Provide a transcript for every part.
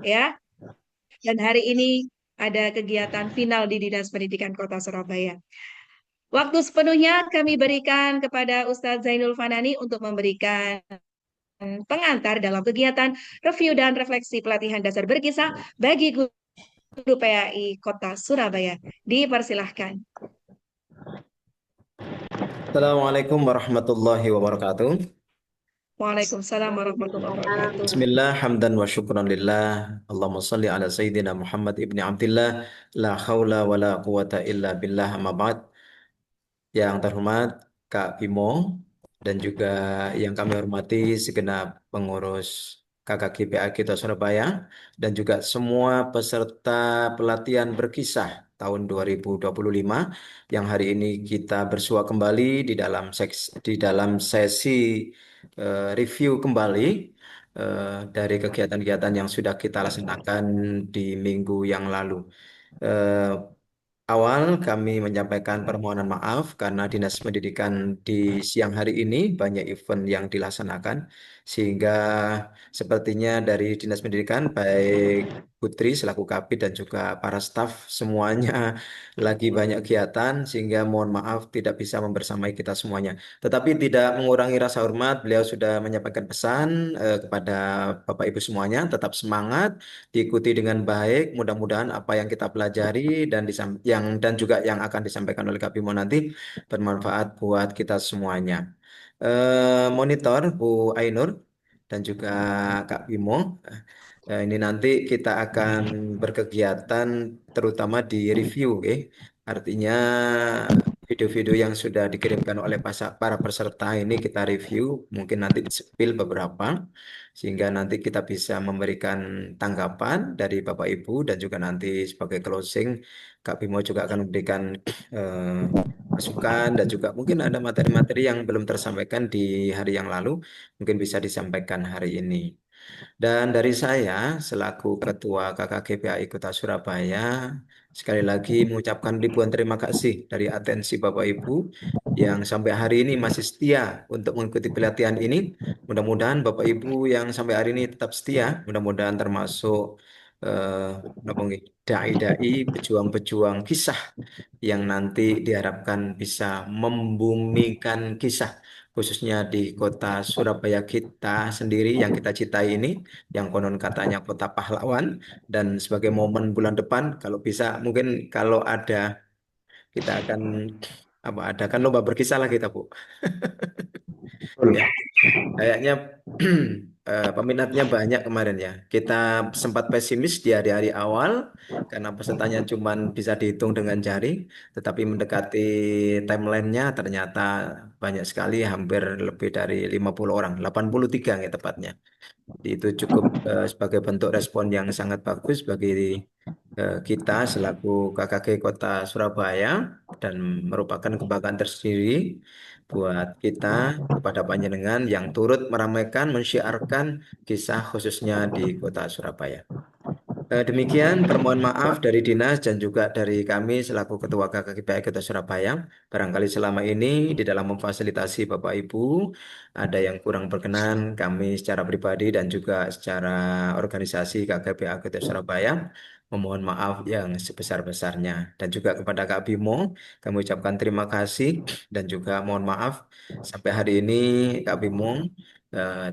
ya. Dan hari ini ada kegiatan final di Dinas Pendidikan Kota Surabaya. Waktu sepenuhnya kami berikan kepada Ustadz Zainul Fanani untuk memberikan pengantar dalam kegiatan review dan refleksi pelatihan dasar berkisah bagi guru PAI Kota Surabaya. Dipersilahkan. Assalamualaikum warahmatullahi wabarakatuh. Waalaikumsalam warahmatullahi wabarakatuh. Bismillah, hamdan wa syukran lillah. Allahumma salli ala Sayyidina Muhammad ibni Abdillah. La khawla wa la quwata illa billah amma ba'd. Yang terhormat Kak Bimo dan juga yang kami hormati segenap pengurus KKGPA kita Surabaya dan juga semua peserta pelatihan berkisah tahun 2025 yang hari ini kita bersua kembali di dalam sesi review kembali dari kegiatan-kegiatan yang sudah kita laksanakan di minggu yang lalu. Eh, Awal kami menyampaikan permohonan maaf karena Dinas Pendidikan di siang hari ini banyak event yang dilaksanakan sehingga sepertinya dari Dinas Pendidikan baik Putri selaku Kapit dan juga para staf semuanya lagi banyak kegiatan sehingga mohon maaf tidak bisa membersamai kita semuanya. Tetapi tidak mengurangi rasa hormat, beliau sudah menyampaikan pesan kepada Bapak Ibu semuanya tetap semangat, diikuti dengan baik. Mudah-mudahan apa yang kita pelajari dan juga yang akan disampaikan oleh Kak Bimo nanti bermanfaat buat kita semuanya. Monitor Bu Ainur dan juga Kak Bimo. Ini nanti kita akan berkegiatan terutama di review, artinya video-video yang sudah dikirimkan oleh para peserta ini kita review, mungkin nanti di-spill beberapa, sehingga nanti kita bisa memberikan tanggapan dari Bapak Ibu dan juga nanti sebagai closing, Kak Bimo juga akan memberikan eh, masukan dan juga mungkin ada materi-materi yang belum tersampaikan di hari yang lalu, mungkin bisa disampaikan hari ini. Dan dari saya, selaku Ketua KKGPAI Kota Surabaya, sekali lagi mengucapkan ribuan terima kasih dari atensi Bapak Ibu yang sampai hari ini masih setia untuk mengikuti pelatihan ini. Mudah-mudahan Bapak Ibu yang sampai hari ini tetap setia, mudah-mudahan termasuk eh, apa nggih, dai-dai, pejuang-pejuang kisah yang nanti diharapkan bisa membumikan kisah khususnya di kota Surabaya kita sendiri yang kita cintai ini, yang konon katanya kota pahlawan, dan sebagai momen bulan depan kalau bisa mungkin kalau ada kita akan adakan lomba berkisah lah kita Bu. Ya, kayaknya peminatnya banyak kemarin ya. Kita sempat pesimis di hari-hari awal karena pesertanya cuma bisa dihitung dengan jari, tetapi mendekati timelinenya ternyata banyak sekali, hampir lebih dari 50 orang, 83 ya tepatnya. Itu cukup sebagai bentuk respon yang sangat bagus bagi kita selaku KKG Kota Surabaya dan merupakan kebanggaan tersendiri buat kita kepada panjenengan yang turut meramaikan, mensyiarkan kisah khususnya di Kota Surabaya. Demikian permohon maaf dari dinas dan juga dari kami selaku Ketua KKGPI Kota Surabaya. Barangkali selama ini di dalam memfasilitasi Bapak Ibu ada yang kurang berkenan kami secara pribadi dan juga secara organisasi KKGPI Kota Surabaya. Memohon maaf yang sebesar-besarnya. Dan juga kepada Kak Bimo, kami ucapkan terima kasih dan juga mohon maaf sampai hari ini Kak Bimo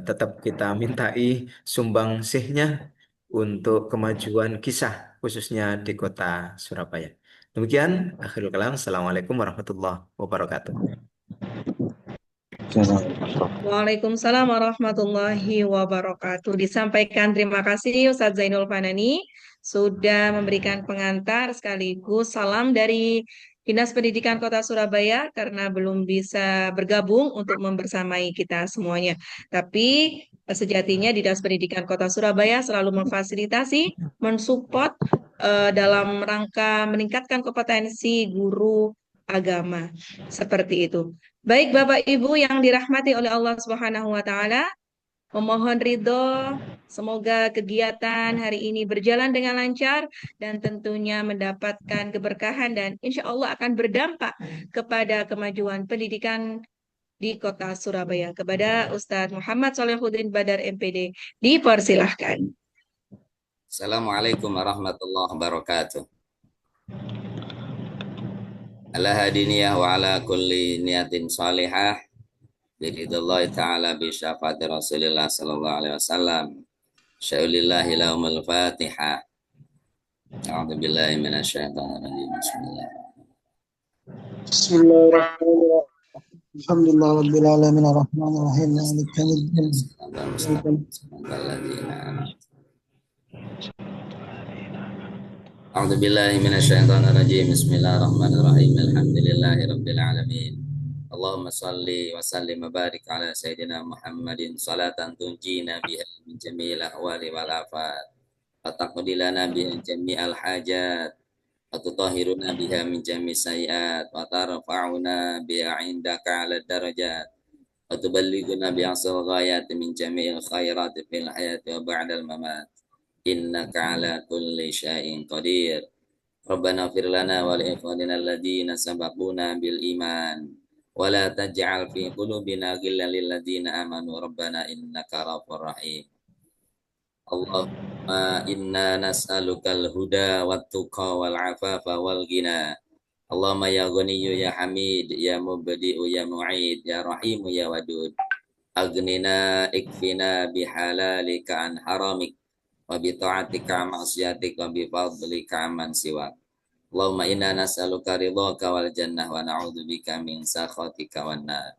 tetap kita mintai sumbangsihnya untuk kemajuan kisah khususnya di kota Surabaya. Demikian, akhirul kalam. Assalamualaikum warahmatullahi wabarakatuh. Waalaikumsalam warahmatullahi wabarakatuh. Disampaikan terima kasih Ustadz Zainul Fanani sudah memberikan pengantar sekaligus salam dari Dinas Pendidikan Kota Surabaya karena belum bisa bergabung untuk membersamai kita semuanya. Tapi sejatinya Dinas Pendidikan Kota Surabaya selalu memfasilitasi, mensupport dalam rangka meningkatkan kompetensi guru agama. Seperti itu. Baik Bapak Ibu yang dirahmati oleh Allah Subhanahu wa taala, memohon ridho semoga kegiatan hari ini berjalan dengan lancar dan tentunya mendapatkan keberkahan dan insya Allah akan berdampak kepada kemajuan pendidikan di Kota Surabaya. Kepada Ustadz Muhammad Solehuddin Badar MPD, dipersilahkan. Assalamualaikum warahmatullahi wabarakatuh. Ala hadiniyah wa ala kulli niyatin salihah. Biridhallahi ta'ala bi syafaati Rasulillah sallallahu alaihi wasallam. Syaulillahi laumul Fatihah. A'udzu billahi minasyaitonir rajim. Bismillah. Bismillahirrahmanirrahim. Alhamdulillah rabbil alamin arrahmanir rahim maliki yaumiddin. A'udzu billahi minasyaitonir rajim. Bismillahirrahmanirrahim. Alhamdulillahi rabbil alamin. Allahumma salli wa sallim wa barik ala sayyidina Muhammadin salatan tunjina biha min jami'il ahwali wal afat wa taqdi lana biha jami'al hajat wa tutahhiruna biha min jami'is sayyi'at wa tarfa'una biha 'indaka 'ala darajat wa tuballighuna bi aqsal ghayat min jami'il khairat fil hayati wa ba'dal mamat innaka 'ala kulli syai'in qadir. Rabbana fir lana wa li ikhwanina alladziina sabaquna bil iman wa la taj'al fi qulubina ghillan lil ladzina amanu rabbana innaka ghafurur rahim. Allahumma inna nas'alukal huda wat tuqa wal afafa wal ghina. Allahumma ya ghaniyyu ya hamid ya mubdi'u ya mu'id ya rahimu ya wadud. Aghnina ikfina bihalalika an haramik wa bi ta'atika ma'siyatik wa bi fadlika amman siwak. Allahumma inna nas'aluka ridhaka wal jannah wa na'udzubika min sakhatika wan nar.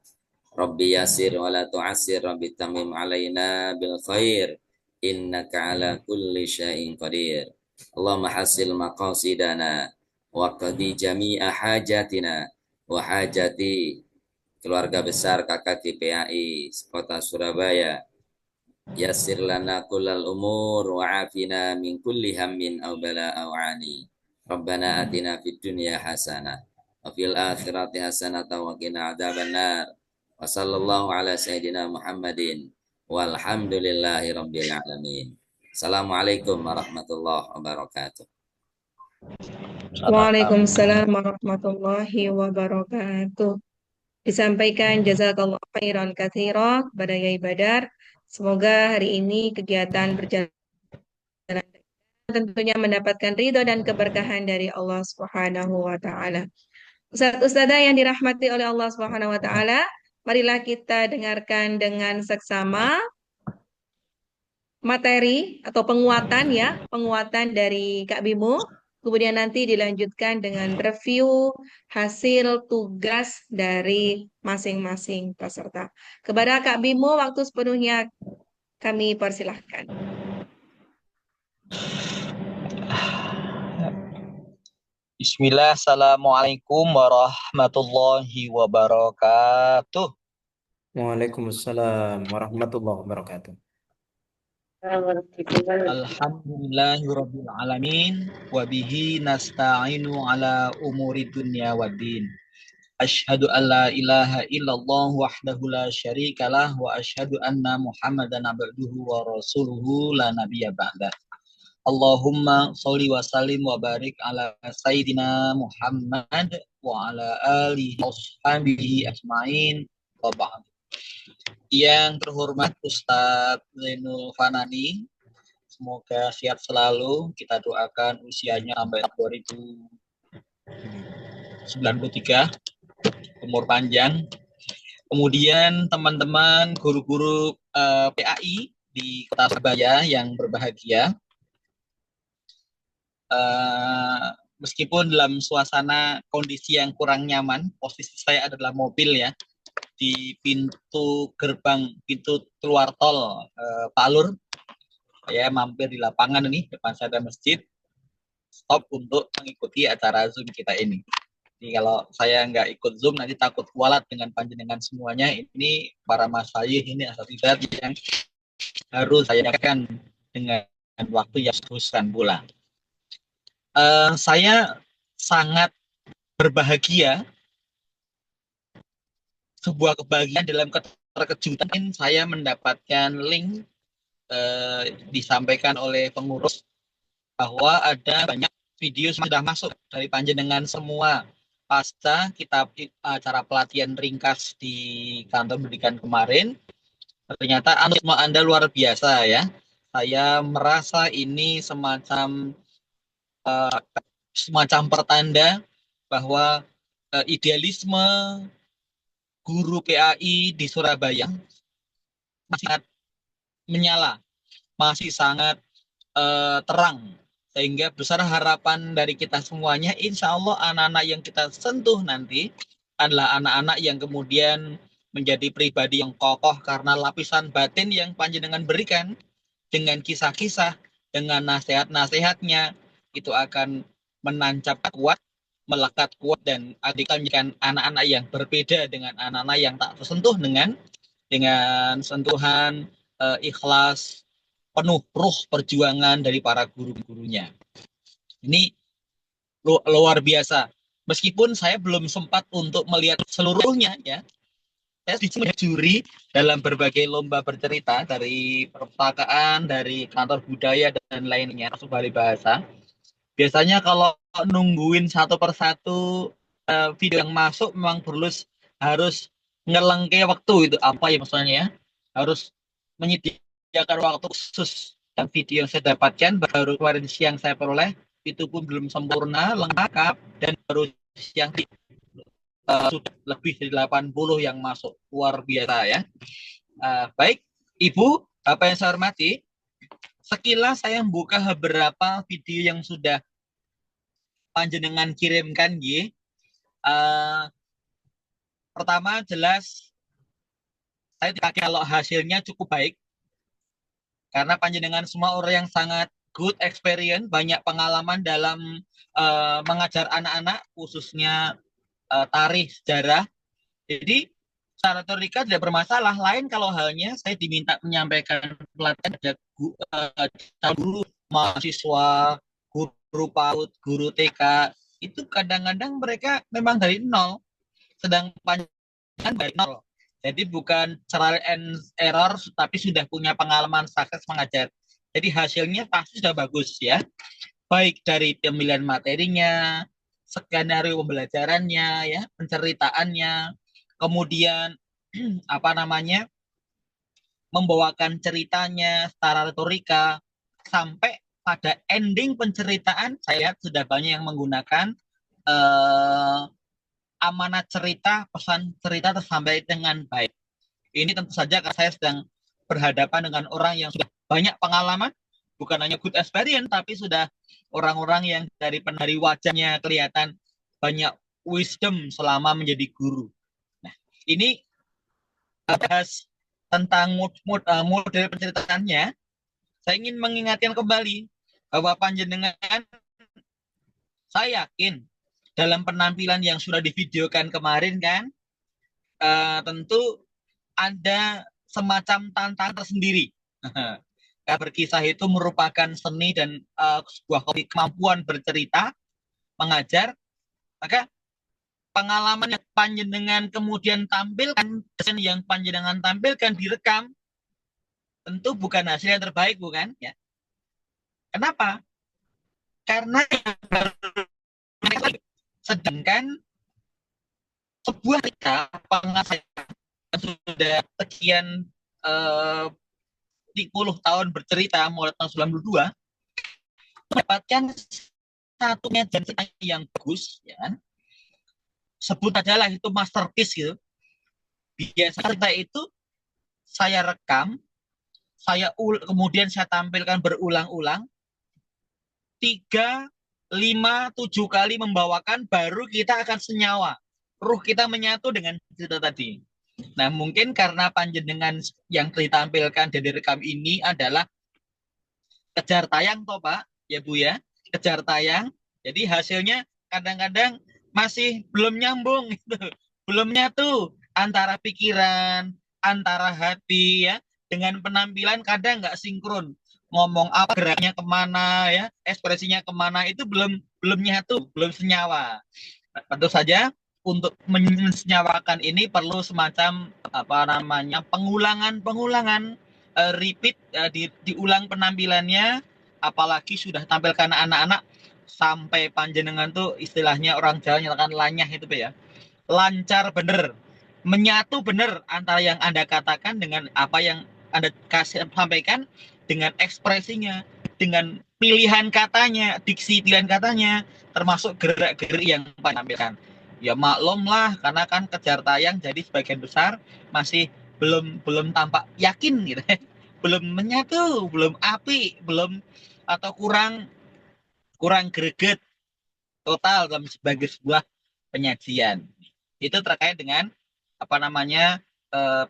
Rabbi yasir wa la tu'assir, Rabbi tamim alaina bil khair innaka ala kulli syai'in qadir. Allahumma hasil maqasidana wa qadi jami'a hajatina wa hajati keluarga besar KKT PAI Kota Surabaya. Yassir lana kullal umur wa afina min kulli hammin aw bala aw ani. Rabbana atina fid dunya hasanah wa fil akhirati hasanah wa qina adzabannar. Wa sallallahu ala sayyidina Muhammadin walhamdulillahi rabbil alamin. Assalamualaikum warahmatullahi wabarakatuh. Waalaikumsalam warahmatullahi wabarakatuh. Disampaikan jazakallah khairan katsira kepada Yai Badar. Semoga hari ini kegiatan berjalan tentunya mendapatkan ridho dan keberkahan dari Allah Subhanahu wa taala. Ustadz-ustadzah yang dirahmati oleh Allah Subhanahu wa taala, marilah kita dengarkan dengan seksama materi atau penguatan dari Kak Bimo. Kemudian nanti dilanjutkan dengan review hasil tugas dari masing-masing peserta. Kepada Kak Bimo, waktu sepenuhnya kami persilahkan. Bismillah, Assalamualaikum warahmatullahi wabarakatuh. Waalaikumsalam warahmatullahi wabarakatuh. Alhamdulillahirabbil alamin wa bihi nasta'inu ala umuri dunya waddin. Asyhadu an la ilaha illallah wahdahu la syarikalah wa asyhadu anna Muhammadan abduhu wa rasuluhu la nabiyya ba'dah. Allahumma sholli wa sallim wa barik ala sayyidina Muhammad wa ala alihi wa sahbihi ajmain wa ba'd. Yang terhormat Ustadz Zainul Fanani, semoga sehat selalu. Kita doakan usianya sampai 2093, umur panjang. Kemudian teman-teman guru-guru PAI di Kota Surabaya yang berbahagia. Meskipun dalam suasana kondisi yang kurang nyaman, posisi saya adalah mobil ya, di pintu keluar tol Palur. Saya mampir di lapangan ini, depan saya ada masjid, stop untuk mengikuti acara Zoom kita ini. Jadi kalau saya nggak ikut Zoom nanti takut kualat dengan panjenengan semuanya. Ini para masyayikh ini asatidzah yang harus saya akan dengan waktu yang khususkan pula. Saya sangat berbahagia, sebuah kebahagiaan dalam keterkejutan. Saya mendapatkan link disampaikan oleh pengurus bahwa ada banyak video sudah masuk dari panjenengan semua pasca kita acara pelatihan ringkas di kantor pendidikan kemarin. Ternyata antusiasme Anda luar biasa ya. saya merasa ini semacam pertanda bahwa idealisme guru PAI di Surabaya masih sangat menyala, masih sangat terang, sehingga besar harapan dari kita semuanya. Insya Allah anak-anak yang kita sentuh nanti adalah anak-anak yang kemudian menjadi pribadi yang kokoh karena lapisan batin yang panjenengan berikan dengan kisah-kisah, dengan nasihat-nasihatnya, itu akan menancap kuat, melekat kuat, dan akan menjadikan anak-anak yang berbeda dengan anak-anak yang tak tersentuh dengan sentuhan ikhlas penuh ruh perjuangan dari para guru-gurunya. Ini luar biasa. Meskipun saya belum sempat untuk melihat seluruhnya, ya, saya disuruh juri dalam berbagai lomba bercerita dari perpustakaan, dari kantor budaya dan lainnya, termasuk Balai Bahasa. Biasanya kalau nungguin satu persatu video yang masuk memang harus ngelengke waktu, itu apa ya maksudnya ya, harus menyediakan waktu khusus. Dan video yang saya dapatkan baru kemarin siang saya peroleh, itu pun belum sempurna, lengkap, dan baru siang sudah lebih dari 80 yang masuk. Luar biasa ya. Baik, Ibu, Bapak yang saya hormati, sekilas saya membuka beberapa video yang sudah panjenengan kirimkan, G. Pertama jelas saya tidak kalau hasilnya cukup baik, karena panjenengan semua orang yang sangat good experience, banyak pengalaman dalam mengajar anak-anak, khususnya tarikh, sejarah. Jadi secara retorika tidak bermasalah. Lain kalau halnya saya diminta menyampaikan pelatihan ada guru, mahasiswa, guru PAUD, guru TK, itu kadang-kadang mereka memang dari nol, sedang panjenengan dari nol. Jadi bukan trial and error, tapi sudah punya pengalaman sukses mengajar. Jadi hasilnya pasti sudah bagus ya. Baik dari pemilihan materinya, skenario pembelajarannya, ya, penceritaannya, kemudian membawakan ceritanya secara retorika, sampai pada ending penceritaan saya lihat sudah banyak yang menggunakan amanat cerita, pesan cerita tersampaikan dengan baik. Ini tentu saja karena saya sedang berhadapan dengan orang yang sudah banyak pengalaman, bukan hanya good experience, tapi sudah orang-orang yang dari wajahnya kelihatan banyak wisdom selama menjadi guru. Nah, ini bahas tentang model penceritaannya. Saya ingin mengingatkan kembali bahwa panjenengan, saya yakin dalam penampilan yang sudah divideokan kemarin kan, tentu ada semacam tantangan tersendiri. Berkisah itu merupakan seni dan sebuah kemampuan bercerita, mengajar. Maka pengalaman yang panjenengan kemudian tampilkan, desain yang panjenengan tampilkan direkam, tentu bukan hasil yang terbaik, bukan? Ya. Kenapa? Karena sedangkan sebuah cerita pengasapan sudah sekian 30 tahun bercerita mulai tahun 92, mendapatkan satu media yang bagus, ya kan? Sebut adalah itu masterpiece gitu. Biasa cerita itu saya rekam, kemudian saya tampilkan berulang-ulang, 3, 5, 7 kali membawakan, baru kita akan senyawa. Ruh kita menyatu dengan cerita tadi. Nah, mungkin karena panjenengan yang ditampilkan dari rekam ini adalah kejar tayang toh Pak, ya Bu ya, kejar tayang. Jadi hasilnya kadang-kadang masih belum nyambung gitu. Belum nyatu antara pikiran, antara hati ya, dengan penampilan kadang nggak sinkron. Ngomong apa, geraknya kemana ya, ekspresinya kemana, itu belum nyatu, belum senyawa. Tentu saja untuk mensenyawakan ini perlu semacam pengulangan, repeat, diulang penampilannya, apalagi sudah tampilkan anak-anak sampai panjenengan tuh istilahnya orang Jawa nyatakan lanyah itu ya, lancar bener, menyatu bener antara yang Anda katakan dengan apa yang Anda sampaikan, dengan ekspresinya, dengan pilihan katanya, diksi pilihan katanya, termasuk gerak-gerik yang ditampilkan. Ya maklum lah, karena kan kejar tayang, jadi sebagian besar masih belum tampak yakin gitu, belum menyatu, belum api, belum atau kurang greget total dalam sebagai sebuah penyajian. Itu terkait dengan apa namanya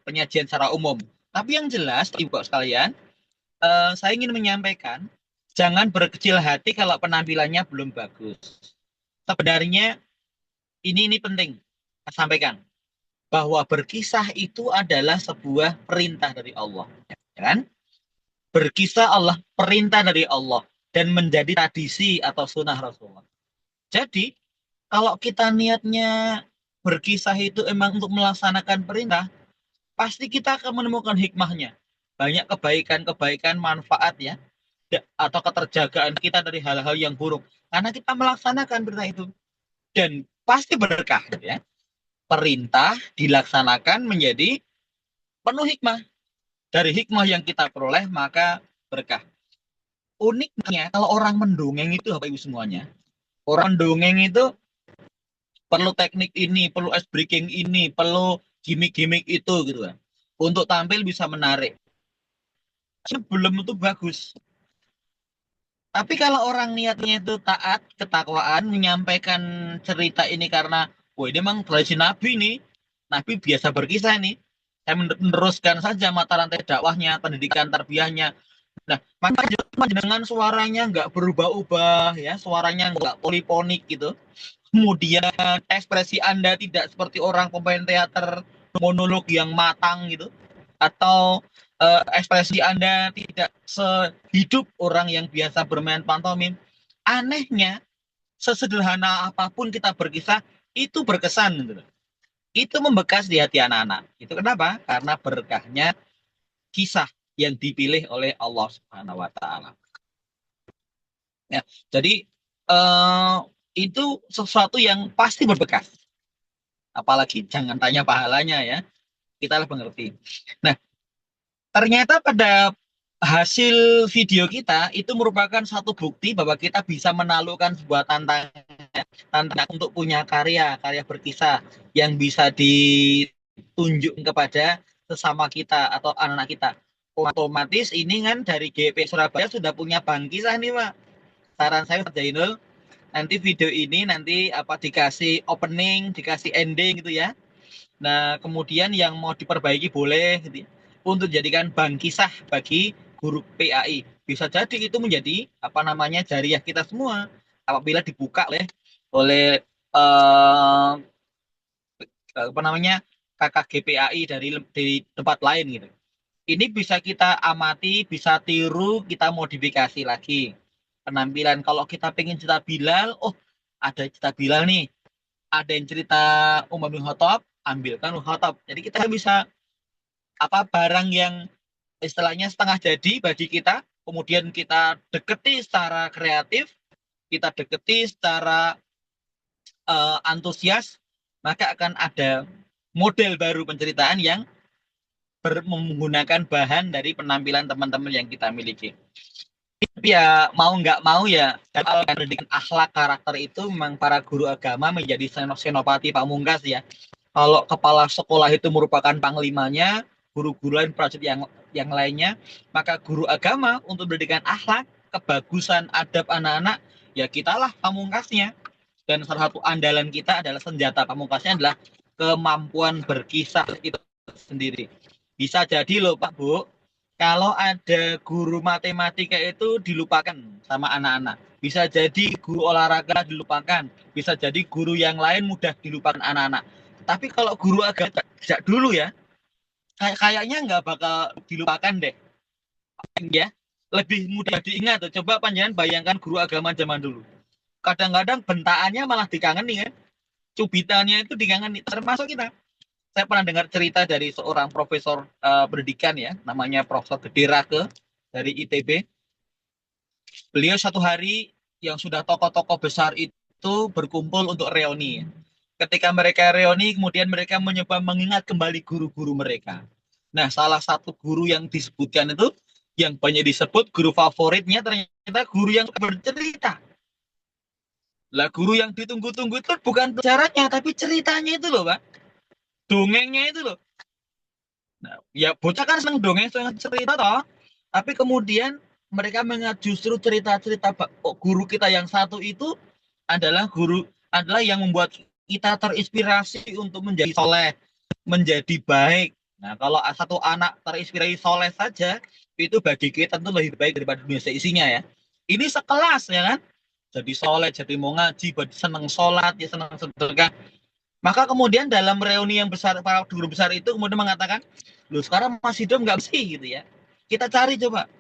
penyajian secara umum. Tapi yang jelas, ibu sekalian, saya ingin menyampaikan, jangan berkecil hati kalau penampilannya belum bagus. Sebenarnya ini penting saya sampaikan, bahwa berkisah itu adalah sebuah perintah dari Allah, ya kan? Berkisah Allah perintah dari Allah dan menjadi tradisi atau sunnah Rasulullah. Jadi kalau kita niatnya berkisah itu emang untuk melaksanakan perintah, pasti kita akan menemukan hikmahnya. Banyak kebaikan-kebaikan manfaat ya, atau keterjagaan kita dari hal-hal yang buruk. Karena kita melaksanakan perintah itu. Dan pasti berkah ya. Perintah dilaksanakan menjadi penuh hikmah. Dari hikmah yang kita peroleh maka berkah. Uniknya kalau orang mendongeng itu Bapak Ibu semuanya, orang mendongeng itu perlu teknik ini, perlu ice breaking ini, perlu gimmick-gimmick itu gitu kan. Untuk tampil bisa menarik. Sebelum itu bagus. Tapi kalau orang niatnya itu taat, ketakwaan, menyampaikan cerita ini karena, wah ini memang tradisi Nabi nih, Nabi biasa berkisah nih, saya meneruskan saja mata rantai dakwahnya, pendidikan tarbiyahnya. Nah, maka dengan suaranya nggak berubah-ubah, ya, suaranya nggak poliponik gitu. Kemudian ekspresi Anda tidak seperti orang pemain teater monolog yang matang gitu, atau ekspresi Anda tidak sehidup orang yang biasa bermain pantomim. Anehnya, sesederhana apapun kita berkisah, itu berkesan gitu. Itu membekas di hati anak-anak. Itu kenapa? Karena berkahnya kisah yang dipilih oleh Allah Subhanahu wa taala. Ya, jadi itu sesuatu yang pasti berbekas. Apalagi jangan tanya pahalanya ya. Kita lebih mengerti. Nah, ternyata pada hasil video kita itu merupakan satu bukti bahwa kita bisa menaklukkan sebuah tantangan untuk punya karya berkisah yang bisa ditunjuk kepada sesama kita atau anak-anak kita. Otomatis ini kan dari GP Surabaya sudah punya bank kisah nih Pak. Saran saya Pak Zainul, nanti video ini nanti dikasih opening, dikasih ending gitu ya. Nah, kemudian yang mau diperbaiki boleh gitu, untuk jadikan bank kisah bagi guru PAI. Bisa jadi itu menjadi jariah kita semua apabila dibuka oleh kakak GPAI dari tempat lain gitu. Ini bisa kita amati, bisa tiru, kita modifikasi lagi penampilan. Kalau kita pengen cerita Bilal, ada cerita Bilal nih, ada yang cerita Umar bin Khattab, ambilkan Khattab. Jadi kita bisa barang yang istilahnya setengah jadi bagi kita, kemudian kita deketi secara kreatif, kita deketi secara antusias, maka akan ada model baru penceritaan yang menggunakan bahan dari penampilan teman-teman yang kita miliki. Tapi ya mau nggak mau ya, kalau pendidikan akhlak karakter itu memang para guru agama menjadi senopati pamungkas ya. Kalau kepala sekolah itu merupakan panglimanya, guru-guru lain prajurit yang lainnya, maka guru agama untuk pendidikan akhlak, kebagusan adab anak-anak, ya kitalah pamungkasnya. Dan salah satu andalan kita adalah senjata pamungkasnya adalah kemampuan berkisah itu sendiri. Bisa jadi loh Pak Bu, kalau ada guru matematika itu dilupakan sama anak-anak. Bisa jadi guru olahraga dilupakan. Bisa jadi guru yang lain mudah dilupakan anak-anak. Tapi kalau guru agama sejak dulu ya, kayaknya nggak bakal dilupakan deh. Ya, lebih mudah diingat. Coba panjenengan bayangkan guru agama zaman dulu. Kadang-kadang bentaannya malah dikangeni kan. Cubitannya itu dikangeni. Termasuk kita. Saya pernah dengar cerita dari seorang profesor pendidikan ya, namanya Profesor Gede Rake dari ITB. Beliau satu hari yang sudah tokoh-tokoh besar itu berkumpul untuk reuni. Ketika mereka reuni, kemudian mereka mencoba mengingat kembali guru-guru mereka. Nah, salah satu guru yang disebutkan itu Yang banyak disebut guru favoritnya ternyata guru yang bercerita. Lah guru yang ditunggu-tunggu itu bukan pelajarannya, tapi ceritanya itu loh, Pak. Dongengnya itu loh. Nah, ya bocah kan seneng dongeng, seneng cerita toh. Tapi kemudian mereka justru cerita-cerita guru kita yang satu itu adalah yang membuat kita terinspirasi untuk menjadi soleh, menjadi baik. Nah, kalau satu anak terinspirasi soleh saja, itu bagi kita tentu lebih baik daripada dunia seisinya ya. Ini sekelas ya kan. Jadi soleh, jadi mau ngaji, seneng sholat, ya seneng sedekah. Maka kemudian dalam reuni yang besar, para guru besar itu kemudian mengatakan, loh sekarang masih hidup nggak bersih gitu ya. Kita cari coba.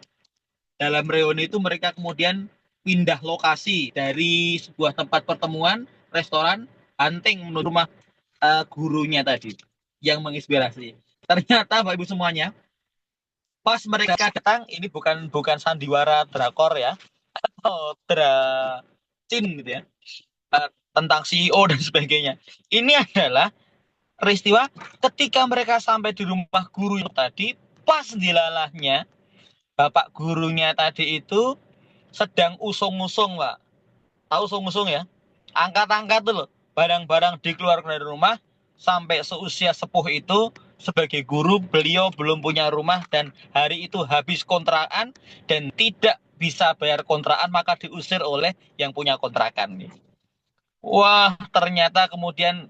Dalam reuni itu mereka kemudian pindah lokasi dari sebuah tempat pertemuan, restoran, hunting menuju rumah gurunya tadi yang menginspirasi. Ternyata Bapak Ibu semuanya, pas mereka datang, ini bukan sandiwara drakor ya, atau dracin gitu ya, tentang CEO dan sebagainya. Ini adalah peristiwa ketika mereka sampai di rumah guru itu tadi, pas dilalahnya bapak gurunya tadi itu sedang usung-usung, Pak. Tahu usung-usung ya? Angkat-angkat tuh loh, barang-barang dikeluarkan dari rumah. Sampai seusia sepuh itu sebagai guru beliau belum punya rumah dan hari itu habis kontrakan dan tidak bisa bayar kontrakan, maka diusir oleh yang punya kontrakan. Wah, ternyata kemudian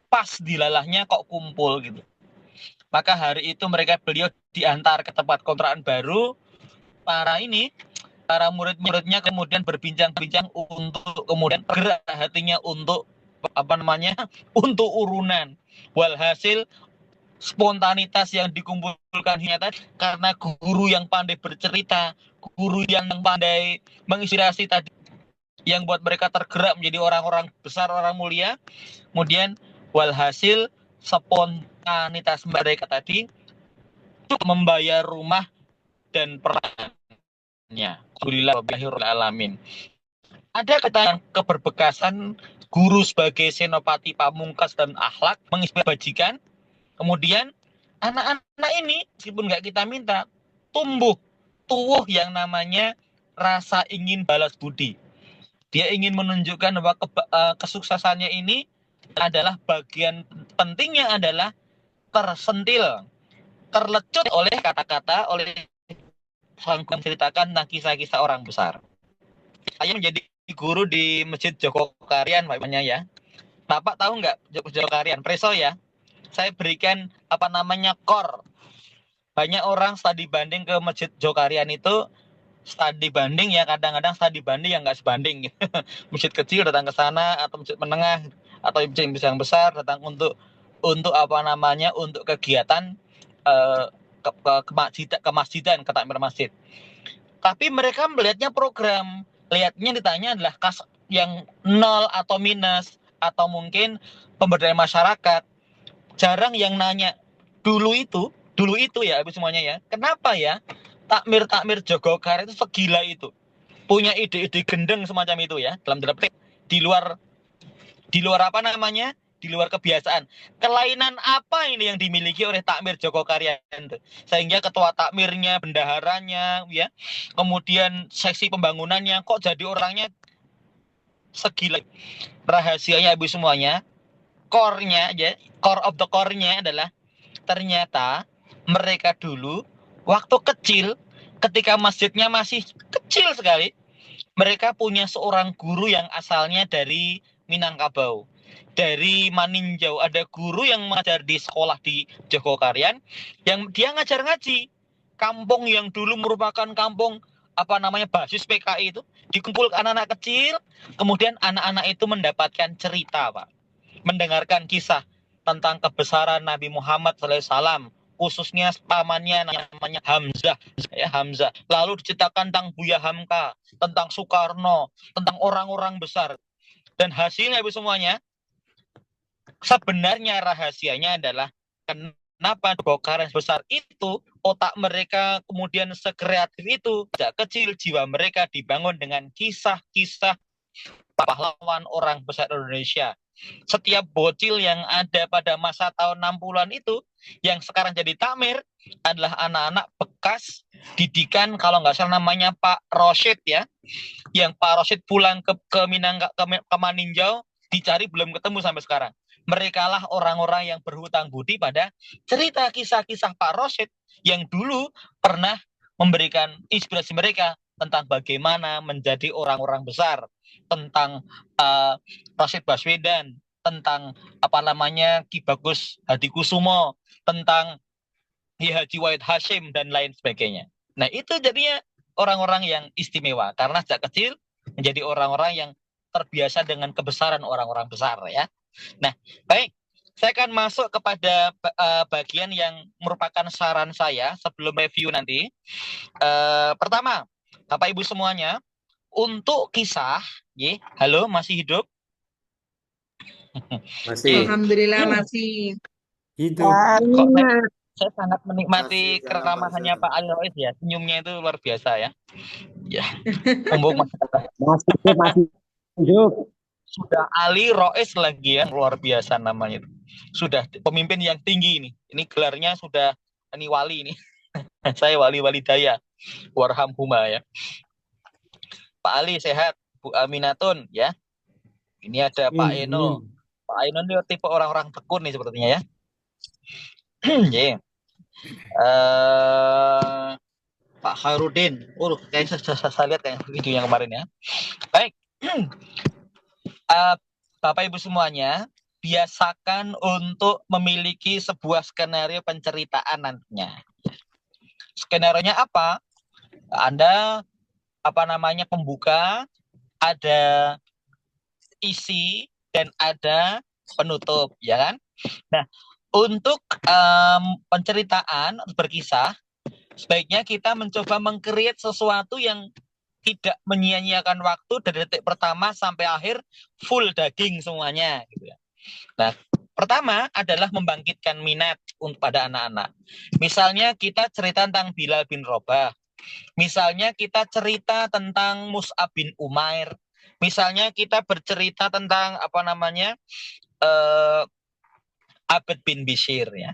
pas dilalahnya kok kumpul gitu. Maka hari itu beliau diantar ke tempat kontrakan baru. Para murid-muridnya kemudian berbincang-bincang untuk kemudian gerak hatinya untuk untuk urunan. Walhasil spontanitas yang dikumpulkan tadi karena guru yang pandai bercerita, guru yang pandai menginspirasi tadi, yang buat mereka tergerak menjadi orang-orang besar, orang mulia. Kemudian walhasil spontanitas mereka tadi untuk membayar rumah dan perannya. Alhamdulillahirabbil alamin. Ada kata keberbekasan guru sebagai senopati pamungkas dan akhlak menginspirasi bajikan. Kemudian anak-anak ini meskipun nggak kita minta tumbuh yang namanya rasa ingin balas budi. Dia ingin menunjukkan bahwa kesuksesannya ini adalah bagian pentingnya adalah tersentil, terlecut oleh kata-kata, oleh sang menceritakan tentang kisah-kisah orang besar. Saya menjadi guru di Masjid Jogokarian, Pak ya. Bapak tahu nggak Jogokarian? Preso ya. Saya berikan kor. Banyak orang studi banding ke Masjid Jogokarian itu studi banding ya, kadang-kadang studi banding yang nggak sebanding. Masjid kecil datang ke sana atau masjid menengah atau masjid yang besar datang untuk untuk kegiatan kemasjidan, ke takmir masjid. Tapi mereka melihatnya program, lihatnya ditanya adalah yang nol atau minus atau mungkin pemberdayaan masyarakat. Jarang yang nanya dulu itu ya Ibu semuanya ya. Kenapa ya takmir Jogokarian itu segila itu? Punya ide-ide gendeng semacam itu ya, dalam petik di luar di luar kebiasaan. Kelainan apa ini yang dimiliki oleh takmir Jogokarian itu? Sehingga ketua takmirnya, bendaharanya, ya, kemudian seksi pembangunannya kok jadi orangnya segila. Rahasianya Ibu semuanya, core of the core-nya adalah ternyata mereka dulu waktu kecil, ketika masjidnya masih kecil sekali, mereka punya seorang guru yang asalnya dari Minangkabau, dari Maninjau. Ada guru yang mengajar di sekolah di Jogokarian, yang dia ngajar ngaji. Kampung yang dulu merupakan kampung basis PKI itu dikumpulkan anak-anak kecil, kemudian anak-anak itu mendapatkan cerita, Pak, mendengarkan kisah tentang kebesaran Nabi Muhammad SAW, khususnya pamannya namanya Hamzah. Lalu diceritakan tentang Buya Hamka, tentang Soekarno, tentang orang-orang besar. Dan hasilnya Ibu semuanya, sebenarnya rahasianya adalah kenapa Jogokarian besar itu, otak mereka kemudian sekreatif itu. Sejak kecil jiwa mereka dibangun dengan kisah-kisah pahlawan orang besar Indonesia. Setiap bocil yang ada pada masa tahun 60-an itu Yang sekarang jadi takmir adalah anak-anak bekas didikan kalau nggak salah namanya Pak Rosyid ya. Yang Pak Rosyid pulang ke Maninjau dicari belum ketemu sampai sekarang. Mereka lah orang-orang yang berhutang budi pada cerita kisah-kisah Pak Rosyid yang dulu pernah memberikan inspirasi mereka tentang bagaimana menjadi orang-orang besar, tentang Rosyid Baswedan, tentang Ki Bagus Hadikusumo, tentang Haji Wahid Hashim dan lain sebagainya. Nah, itu jadinya orang-orang yang istimewa karena sejak kecil menjadi orang-orang yang terbiasa dengan kebesaran orang-orang besar ya. Nah, baik. Saya akan masuk kepada bagian yang merupakan saran saya sebelum review nanti. Pertama, Bapak Ibu semuanya, untuk kisah, halo masih hidup? Masih Alhamdulillah masih. hidup. Kok saya sangat menikmati Masih, jangan keramahannya bahasa. Pak Alois ya, senyumnya itu luar biasa ya. Ya, mumpung Masih hidup. sudah Ali Rois lagi ya, luar biasa namanya itu. Sudah pemimpin yang tinggi ini. Ini gelarnya sudah ini wali ini. Saya wali daya. Warhamhuma ya. Pak Ali sehat, Bu Aminatun ya. Ini ada Pak Eno. Pak Eno ini tipe orang-orang tekun nih sepertinya ya. Yeah. Pak Khairudin. Kayaknya saya lihat kayak video yang kemarin ya. Baik. Bapak Ibu semuanya, biasakan untuk memiliki sebuah skenario penceritaan nantinya. Skenario-nya apa? Anda pembuka, ada isi dan ada penutup, ya kan? Nah, untuk penceritaan berkisah, sebaiknya kita mencoba meng-create sesuatu yang tidak menyia-nyiakan waktu dari detik pertama sampai akhir full daging semuanya gitu ya. Nah, pertama adalah membangkitkan minat pada anak-anak. Misalnya kita cerita tentang Bilal bin Rabah. Misalnya kita cerita tentang Mus'ab bin Umair. Misalnya kita bercerita tentang Abd bin Bishir ya.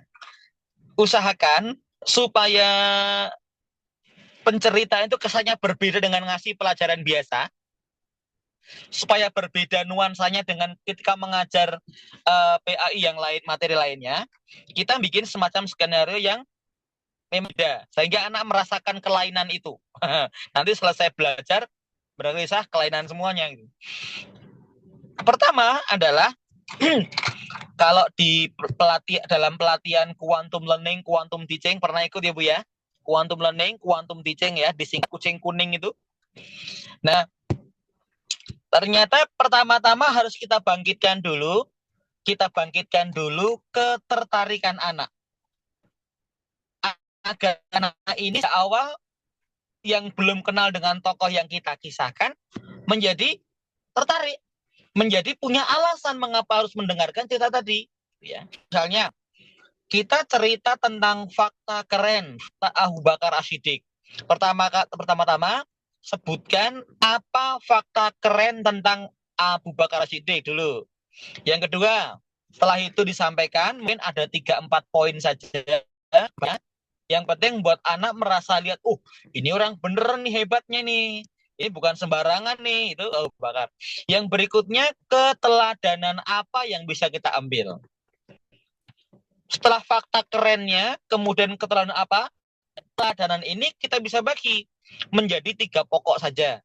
Usahakan supaya pencerita itu kesannya berbeda dengan ngasih pelajaran biasa, supaya berbeda nuansanya dengan ketika mengajar PAI yang lain, materi lainnya, kita bikin semacam skenario yang memang beda, sehingga anak merasakan kelainan itu. Nanti selesai belajar, berkisah kelainan semuanya. Gitu. Pertama adalah, kalau di dalam pelatihan quantum learning, quantum teaching, pernah ikut ya Bu ya? Quantum learning, quantum teaching ya, di kucing kuning itu. Nah, ternyata pertama-tama harus kita bangkitkan dulu ketertarikan anak. Agar anak ini awal yang belum kenal dengan tokoh yang kita kisahkan menjadi tertarik, menjadi punya alasan mengapa harus mendengarkan cerita tadi. Ya. Misalnya, kita cerita tentang fakta keren Abu Bakar As-Siddiq. Pertama-tama sebutkan apa fakta keren tentang Abu Bakar As-Siddiq dulu. Yang kedua, setelah itu disampaikan, mungkin ada 3-4 poin saja. Ya. Yang penting buat anak merasa lihat, ini orang beneran nih hebatnya nih. Ini bukan sembarangan nih, itu Abu Bakar. Yang berikutnya, keteladanan apa yang bisa kita ambil. Setelah fakta kerennya, kemudian keteladanan apa? Keteladanan ini kita bisa bagi menjadi 3 pokok saja.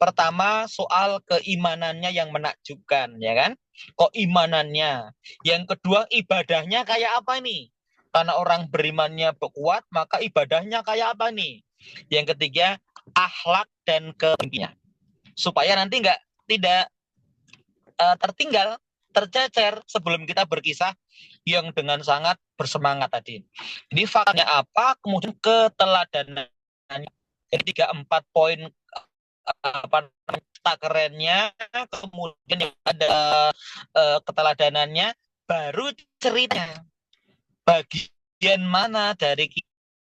Pertama, soal keimanannya yang menakjubkan, ya kan? Keimanannya. Yang kedua, ibadahnya kayak apa nih? Karena orang berimannya kuat, maka ibadahnya kayak apa nih? Yang ketiga, akhlak dan kepemimpinan. Supaya nanti tidak tertinggal, tercecer sebelum kita berkisah yang dengan sangat bersemangat tadi. Jadi faktanya apa, kemudian keteladanan. Jadi 3-4 poin tak kerennya, kemudian ada keteladanannya, baru ceritanya. Bagian mana dari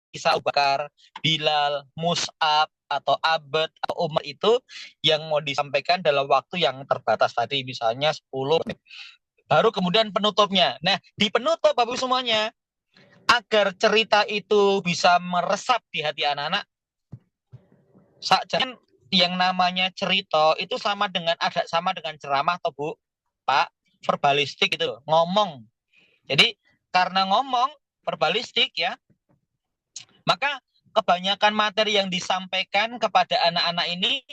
kisah Abu Bakar, Bilal, Mus'ab, atau Abd, atau Umar itu yang mau disampaikan dalam waktu yang terbatas tadi, misalnya 10 menit. Baru kemudian penutupnya. Nah, di penutup Bapak semuanya, agar cerita itu bisa meresap di hati anak-anak, jangan yang namanya cerita itu sama dengan ceramah atau Bu, Pak, verbalistik itu ngomong. Jadi karena ngomong verbalistik ya, maka kebanyakan materi yang disampaikan kepada anak-anak ini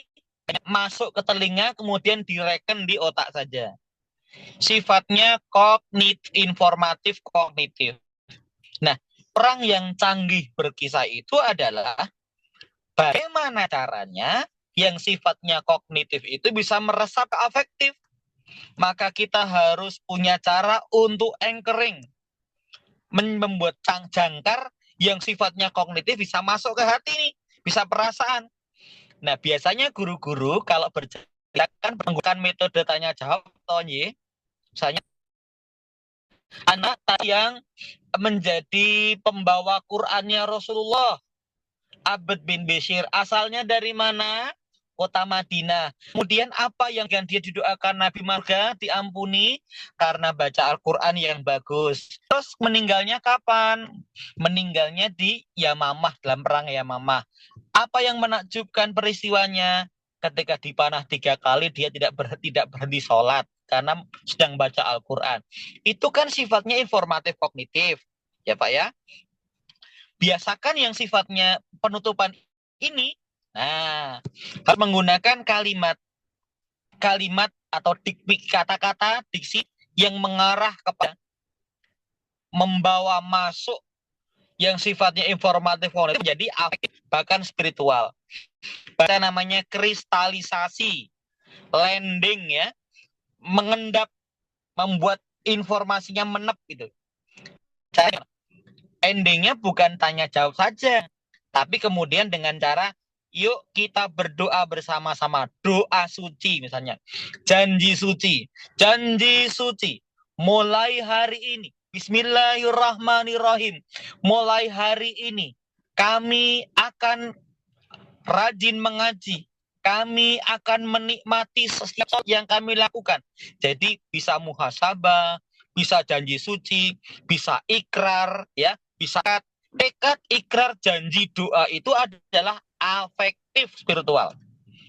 masuk ke telinga kemudian direken di otak saja. Sifatnya informatif kognitif. Nah, orang yang canggih berkisah itu adalah bagaimana caranya yang sifatnya kognitif itu bisa meresap ke afektif. Maka kita harus punya cara untuk anchoring, membuat jangkar yang sifatnya kognitif bisa masuk ke hati nih, bisa perasaan. Nah, biasanya guru-guru kalau bercerita kan menggunakan metode tanya jawab, misalnya anak yang menjadi pembawa Qur'annya Rasulullah, Abd bin Bashir, asalnya dari mana? Kota Madinah. Kemudian apa yang dia didoakan Nabi Marga diampuni karena baca Al-Quran yang bagus. Terus meninggalnya kapan? Meninggalnya di Yamamah, dalam perang Yamamah. Apa yang menakjubkan peristiwanya? Ketika dipanah 3 kali dia tidak berhenti sholat karena sedang baca Al-Quran. Itu kan sifatnya informatif kognitif, ya Pak ya. Biasakan yang sifatnya penutupan ini, harus menggunakan kalimat atau kata-kata diksi yang mengarah kepada membawa masuk yang sifatnya informatif menjadi afektif, bahkan spiritual. Bahasa namanya kristalisasi, landing ya, mengendap, membuat informasinya menep gitu. Endingnya bukan tanya jawab saja, tapi kemudian dengan cara yuk kita berdoa bersama-sama, doa suci misalnya, janji suci, mulai hari ini, Bismillahirrahmanirrahim, mulai hari ini kami akan rajin mengaji, kami akan menikmati setiap yang kami lakukan. Jadi bisa muhasabah, bisa janji suci, bisa ikrar, ya, bisa tekad, ikrar, janji, doa itu adalah afektif spiritual.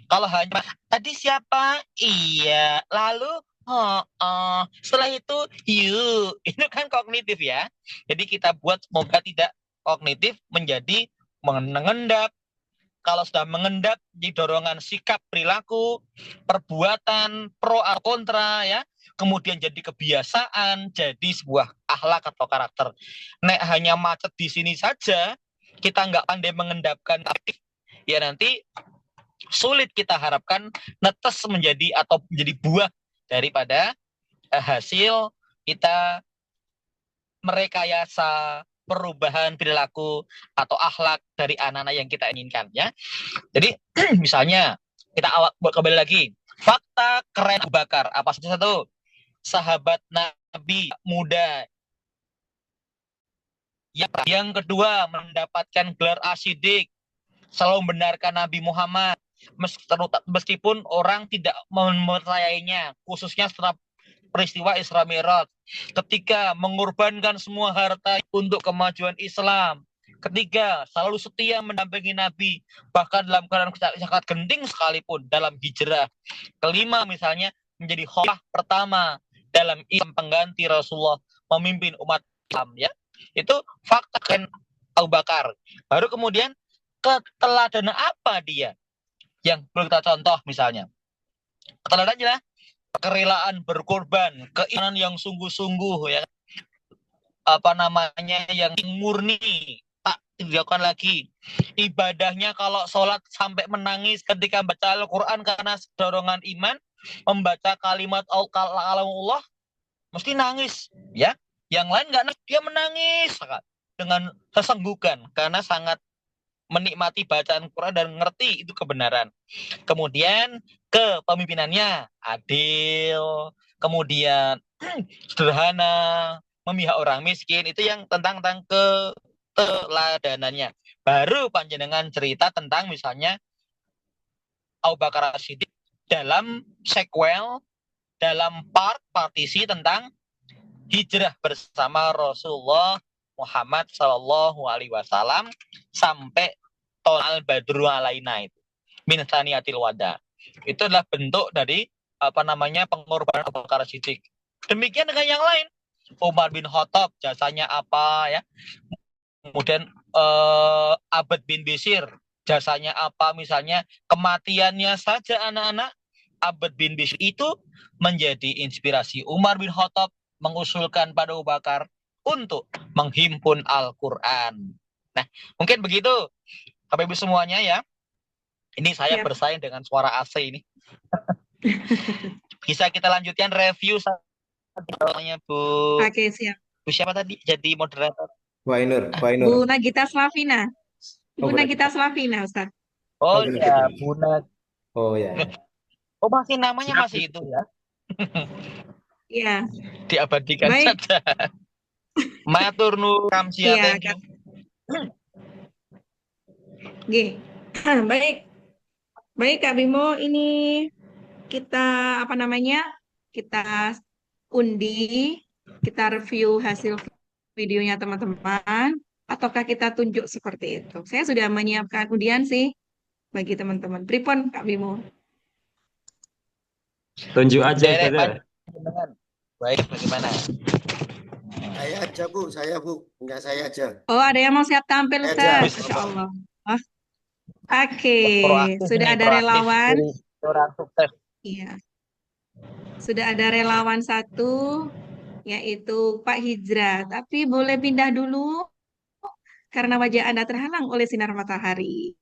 Kalau hanya tadi siapa? Iya, lalu setelah itu itu kan kognitif ya. Jadi kita buat semoga tidak kognitif menjadi mengendap. Kalau sudah mengendap di dorongan sikap, perilaku, perbuatan, pro atau kontra ya, kemudian jadi kebiasaan, jadi sebuah akhlak atau karakter. Nek hanya macet di sini saja, kita nggak pandai mengendapkan, ya nanti sulit kita harapkan netes menjadi atau menjadi buah daripada hasil kita merekayasa perubahan perilaku atau akhlak dari anak-anak yang kita inginkan ya. Jadi misalnya kita kembali lagi, fakta keren Abu Bakar apa satu sahabat Nabi muda. Yang kedua mendapatkan gelar As-Siddiq, selalu membenarkan Nabi Muhammad meskipun orang tidak mempercayainya, khususnya setelah peristiwa Isra Mi'raj. Ketiga, mengorbankan semua harta untuk kemajuan Islam. Ketiga, selalu setia mendampingi Nabi, bahkan dalam keadaan sangat genting sekalipun dalam hijrah. Kelima, misalnya menjadi khalifah pertama dalam Islam pengganti Rasulullah memimpin umat Islam ya. Itu fakta kan Abu Bakar. Baru kemudian keteladanan apa dia yang perlu kita contoh misalnya. Keteladannya kerelaan berkorban, keimanan yang sungguh-sungguh ya, yang murni, tak dilakukan lagi. Ibadahnya kalau sholat sampai menangis ketika baca Al-Quran karena dorongan iman, membaca kalimat Allah mesti nangis ya. Yang lain nggak nangis, dia menangis dengan sesenggukan karena sangat menikmati bacaan Quran dan ngerti itu kebenaran. Kemudian kepemimpinannya adil, kemudian sederhana, memihak orang miskin, itu yang tentang keteladanannya. Baru panjenengan cerita tentang misalnya Abu Bakar As-Siddiq dalam sequel, dalam partisi tentang hijrah bersama Rasulullah Muhammad Shallallahu Alaihi Wasallam sampai tolal badru alaina itu min saniyatil wada. Itu adalah bentuk dari pengorbanan Abu Bakar Siddiq. Demikian dengan yang lain. Umar bin Khattab jasanya apa ya? Kemudian Abad bin Bisir jasanya apa, misalnya kematiannya saja anak-anak Abad bin Bisir itu menjadi inspirasi Umar bin Khattab mengusulkan pada Abu Bakar untuk menghimpun Al-Quran. Nah, mungkin begitu Bapak Ibu semuanya ya. Ini saya bersaing dengan suara AC ini. Bisa kita lanjutkan review namanya Bu. Oke, siap. Bu siapa tadi jadi moderator? Bu Ainur. Bu Nagita Slavina. Oh, Bu Nagita Slavina, Ustaz. Oh ya, Bu Oh ya. Oh masih namanya masih itu ya? Iya. Diabadikan Baik. saja. Matur nuwun Kamsia, Iya, thank you. Oke. Baik. Baik Kak Bimo, ini kita kita undi, kita review hasil videonya teman-teman, ataukah kita tunjuk seperti itu? Saya sudah menyiapkan undian sih bagi teman-teman. Pripun Kak Bimo? Tunjuk aja, Ustaz. Baik, bagaimana? Saya Bu, enggak saya aja. Oh, ada yang mau siap tampil, Saya aja. Ustaz? Masya Allah. Oh. Oke, Proaktif sudah nih, ada proaktif. relawan. Orang sukses. Iya. Sudah ada relawan satu, yaitu Pak Hijrah. Tapi boleh pindah dulu, karena wajah Anda terhalang oleh sinar matahari.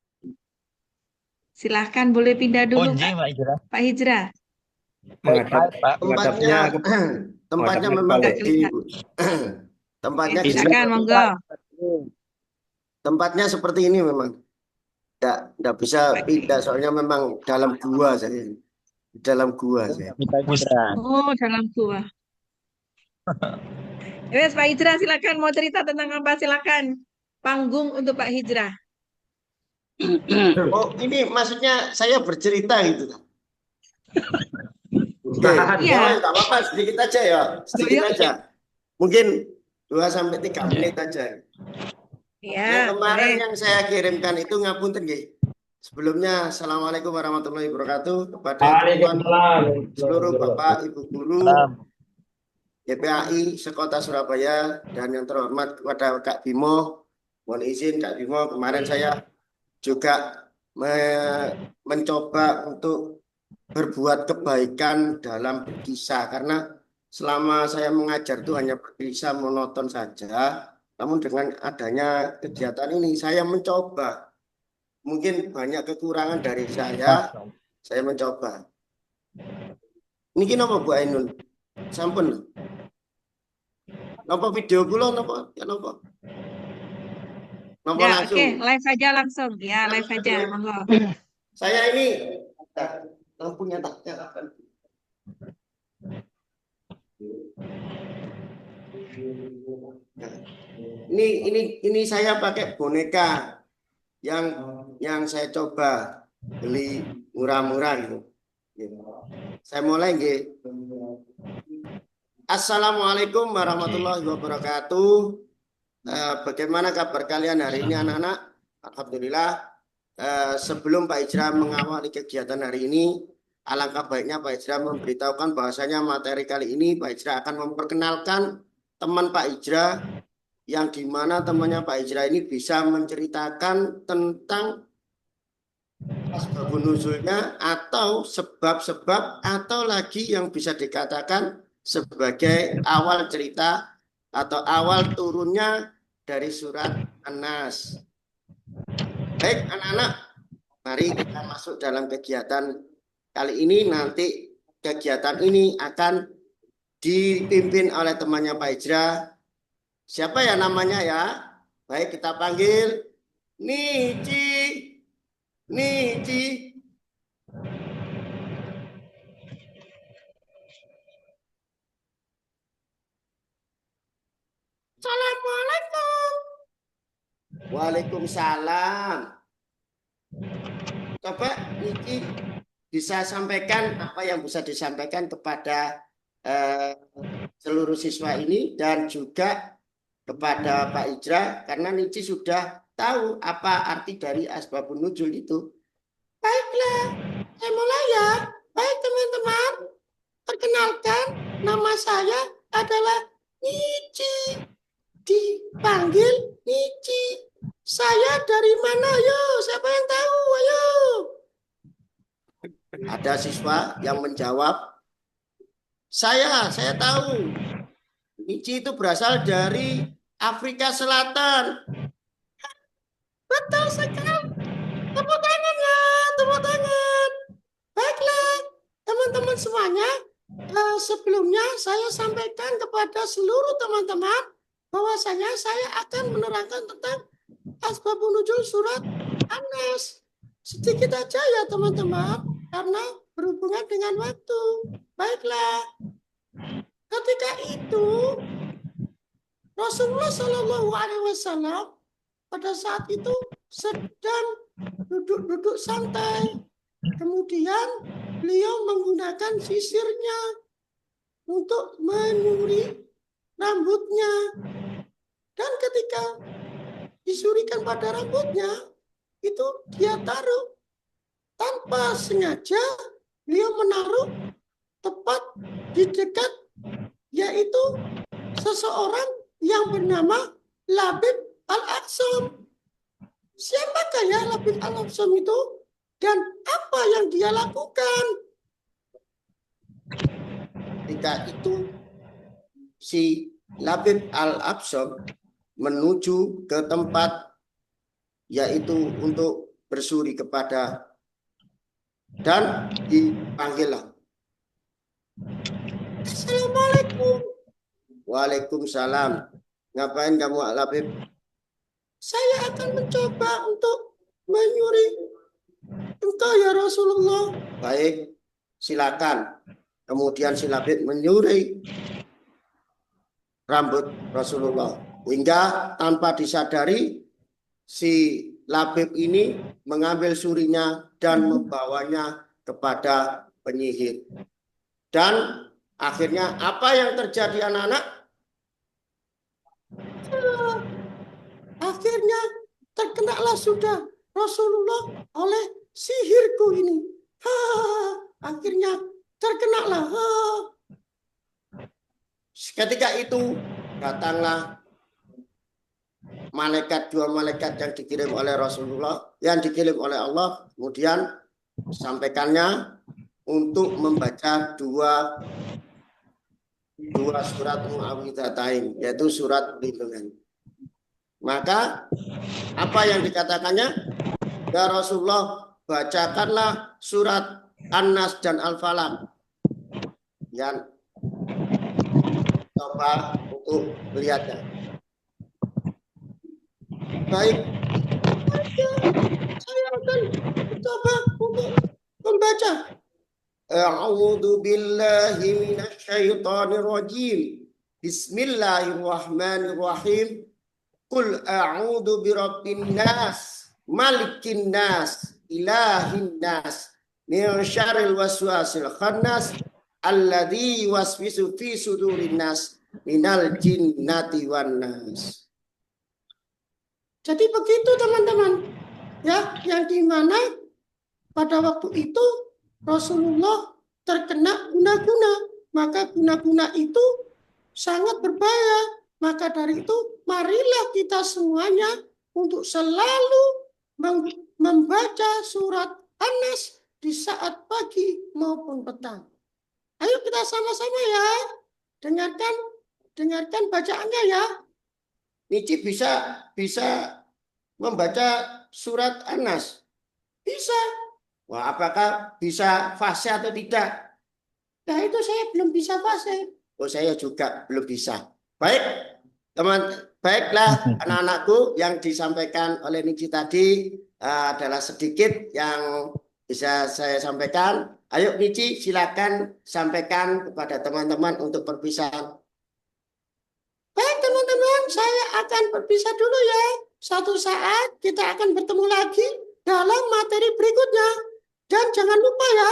Silahkan boleh pindah dulu, Unji, Pak Hijrah. Pak Hijrah. Menghadap Pak. Tempatnya memang balik. di tempatnya Oke, silakan, monggo. tempatnya seperti ini memang. Enggak bisa pindah soalnya memang dalam gua saya. Di dalam gua saya. Oh, dalam gua. Wes, Pak Hijrah, silakan mau cerita tentang apa? Silakan. Panggung untuk Pak Hijrah. Oh, ini maksudnya saya bercerita gitu. Oke, Iya. enggak apa-apa, sedikit aja ya. Sedikit aja. Mungkin 2-3 menit aja. Ya, Yang kemarin boleh. yang saya kirimkan itu ngapunten nggih. Sebelumnya Assalamualaikum warahmatullahi wabarakatuh kepada teman seluruh Bapak Ibu guru YPAI sekota Surabaya dan yang terhormat kepada Kak Bimo. Mohon izin Kak Bimo, kemarin saya juga mencoba untuk berbuat kebaikan dalam berkisah karena selama saya mengajar itu hanya berkisah monoton saja. Namun dengan adanya kegiatan ini saya mencoba, mungkin banyak kekurangan dari saya mencoba. Niki napa Bu Ainun? Sampun. Napa video kula napa? Ya napa? Napa Ya, langsung? oke, live saja langsung. Ya, live saja, monggo. Saya ini lampunya tak nyalakan. Ini saya pakai boneka yang saya coba beli murah-murah gitu. Saya mulai nggih. Assalamualaikum warahmatullahi wabarakatuh. Bagaimana kabar kalian hari ini anak-anak? Alhamdulillah. Sebelum Pak Hijrah mengawali kegiatan hari ini, alangkah baiknya Pak Hijrah memberitahukan bahwasanya materi kali ini Pak Hijrah akan memperkenalkan teman Pak Hijrah yang dimana temannya Pak Hijrah ini bisa menceritakan tentang asbabun nuzulnya atau sebab-sebab atau lagi yang bisa dikatakan sebagai awal cerita atau awal turunnya dari surat An-Nas. Baik anak-anak, mari kita masuk dalam kegiatan kali ini. Nanti kegiatan ini akan dipimpin oleh temannya Pak Hijrah. Siapa ya namanya ya? Baik, kita panggil Nici. Nici. Assalamualaikum. Waalaikumsalam. Coba Niki bisa sampaikan apa yang bisa disampaikan kepada seluruh siswa ini dan juga kepada Pak Ijra karena Nici sudah tahu apa arti dari asbabun nuzul itu. Baiklah, saya mulai ya. Baik teman-teman, perkenalkan nama saya adalah Nici. Dipanggil Nici. Saya dari mana? Yo, siapa yang tahu? Ayo. Ada siswa yang menjawab, saya tahu. Nici itu berasal dari Afrika Selatan. Betul sekali. Tepuk tangan ya, tepuk tangan. Baiklah, teman-teman semuanya. Sebelumnya saya sampaikan kepada seluruh teman-teman bahwasanya saya akan menerangkan tentang asbabun nuzul surat An-Nas. Sedikit aja ya teman-teman, karena berhubungan dengan waktu. Baiklah. Ketika itu Rasulullah Shallallahu Alaihi Wasallam pada saat itu sedang duduk-duduk santai. Kemudian beliau menggunakan sisirnya untuk menyuri rambutnya. Dan ketika disurikan pada rambutnya, itu dia taruh. Tanpa sengaja beliau menaruh tepat di dekat, yaitu seseorang yang bernama Labib Al-Aqsam. Siapakah ya Labib Al-Aqsam itu? Dan apa yang dia lakukan? Ketika itu si Labib Al-Aqsam menuju ke tempat yaitu untuk bersuri kepada dan dipanggillah. Assalamualaikum. Waalaikumsalam. Ngapain kamu Labib? Saya akan mencoba untuk menyuri engkau ya Rasulullah. Baik, silakan. Kemudian si Labib menyuri rambut Rasulullah. Hingga tanpa disadari si Labib ini mengambil surinya dan membawanya kepada penyihir. Dan akhirnya apa yang terjadi anak-anak? Akhirnya terkenalah sudah Rasulullah oleh sihirku ini. Akhirnya terkenalah. Ketika itu datanglah dua malaikat yang dikirim oleh Rasulullah, yang dikirim oleh Allah, kemudian sampaikannya untuk membaca dua surat Muawwidzatain, yaitu surat perlindungan. Maka apa yang dikatakannya? Ya Rasulullah, bacakanlah surat An-Nas dan Al-Falaq. Yang coba untuk melihatnya. Baik, saya akan coba untuk membaca. A'udzu billahi minasyaitonir rajim. Bismillahirrahmanirrahim. Qul a'udzu birabbin nas, malikin nas, ilahin nas, min syarril waswasil khannas, alladzi yuwaswisu fi sudurin nas, minal jinnati wan nas. Jadi begitu teman-teman, ya, yang dimana pada waktu itu Rasulullah terkena guna-guna, maka guna-guna itu sangat berbahaya. Maka dari itu, marilah kita semuanya untuk selalu membaca surat An-Nas di saat pagi maupun petang. Ayo kita sama-sama ya, dengarkan bacaannya ya. Nici bisa membaca surat An-Nas? Bisa. Wah, apakah bisa fase atau tidak? Nah, itu saya belum bisa fase. Oh, saya juga belum bisa. Baik, baiklah anak-anakku, yang disampaikan oleh Nici tadi adalah sedikit yang bisa saya sampaikan. Ayo Nici, silakan sampaikan kepada teman-teman untuk perpisahan. Baik teman-teman, saya akan berpisah dulu ya. Suatu saat kita akan bertemu lagi dalam materi berikutnya. Dan jangan lupa ya,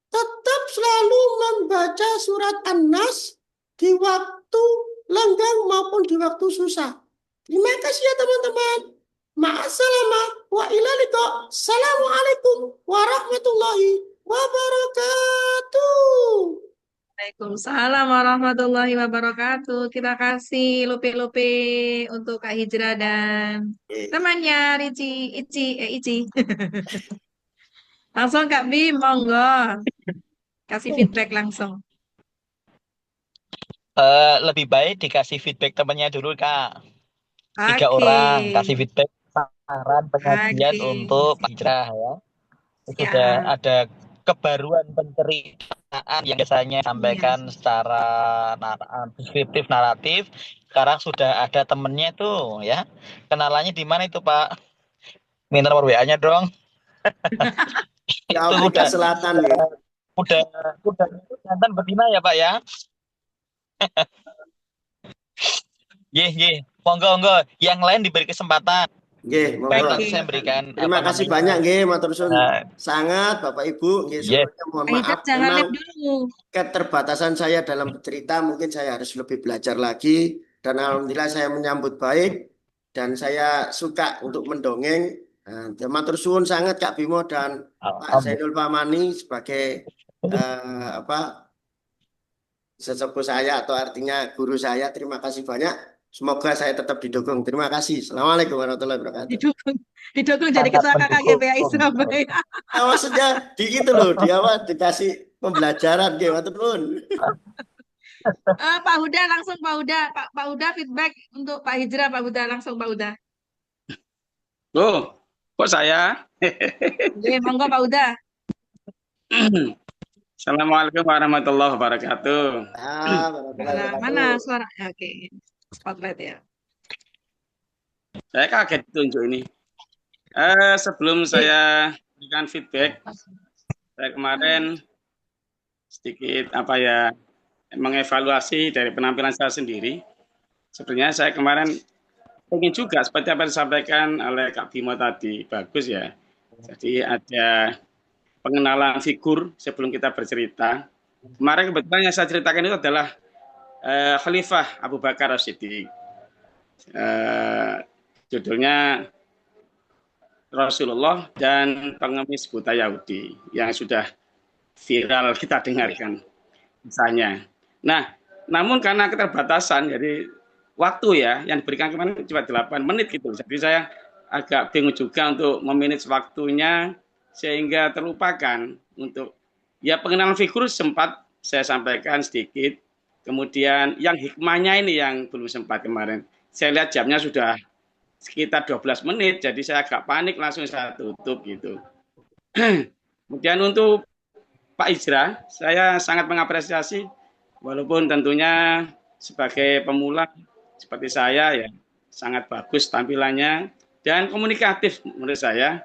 tetap selalu membaca surat An-Nas di waktu lenggang maupun di waktu susah. Terima kasih ya teman-teman. Ma'assalamah wa ilal liqa. Assalamualaikum warahmatullahi wabarakatuh. Waalaikumsalam warahmatullahi wabarakatuh. Kita kasih lupe-lupe untuk Kak Hijrah dan temannya Ici. Langsung Kak Bim, monggo. Kasih feedback langsung. Lebih baik dikasih feedback temannya dulu, Kak. 3 Oke. orang kasih feedback saran pengajian Oke. untuk Pak Hijrah ya. Sudah Ya. ada kebaruan penceritaan yang biasanya Iya. sampaikan secara deskriptif naratif. Sekarang sudah ada temennya tuh ya. Kenalannya di mana itu, Pak? Minta nomor WA-nya dong. Di Itu Afrika Selatan ya. udah itu jantan betina ya, Pak ya? Ye. Monggo. Yang lain diberi kesempatan. Nggih, Baik, monggo. nanti saya berikan Terima kasih banyak nggih, matur suwun Nah, sangat Bapak Ibu. Nggih, yes. sebelumnya mohon Kak Hijrah maaf jangan memang live dulu. keterbatasan saya dalam bercerita, mungkin saya harus lebih belajar lagi dan alhamdulillah saya menyambut baik dan saya suka untuk mendongeng. Nah, matur suwun sangat Kak Bimo dan Pak Zainul Pamani sebagai sesepuh saya atau artinya guru saya. Terima kasih banyak. Semoga saya tetap didukung. Terima kasih. Assalamualaikum warahmatullahi wabarakatuh. Didukung jadi ketua KKGPI Surabaya. Nah, maksudnya di itu loh, di awal dikasih pembelajaran gitu, teman. Pak Huda langsung Pak Huda feedback untuk Pak Hijrah, Pak Huda langsung Pak Huda. Oh, kok saya? Oke, monggo Pak Huda. Assalamualaikum warahmatullahi wabarakatuh. Mana suara? Oke, spotlight ya. Saya kaget tunjuk ini. Sebelum saya berikan feedback, saya kemarin sedikit mengevaluasi dari penampilan saya sendiri. Sebenarnya saya kemarin ingin juga seperti apa yang disampaikan oleh Kak Bimo tadi, bagus ya. Jadi ada pengenalan figur sebelum kita bercerita. Kemarin kebetulan yang saya ceritakan itu adalah Khalifah Abu Bakar As-Siddiq. Judulnya Rasulullah dan pengemis buta Yahudi yang sudah viral kita dengarkan misalnya. Nah, namun karena keterbatasan jadi waktu ya yang diberikan kemarin cuma 8 menit gitu. Jadi saya agak bingung juga untuk memanage waktunya sehingga terlupakan untuk ya pengenalan figur sempat saya sampaikan sedikit. Kemudian yang hikmahnya ini yang belum sempat kemarin. Saya lihat jamnya sudah sekitar 12 menit, jadi saya agak panik langsung saya tutup gitu. Kemudian untuk Pak Hijrah, saya sangat mengapresiasi walaupun tentunya sebagai pemula seperti saya ya sangat bagus tampilannya dan komunikatif menurut saya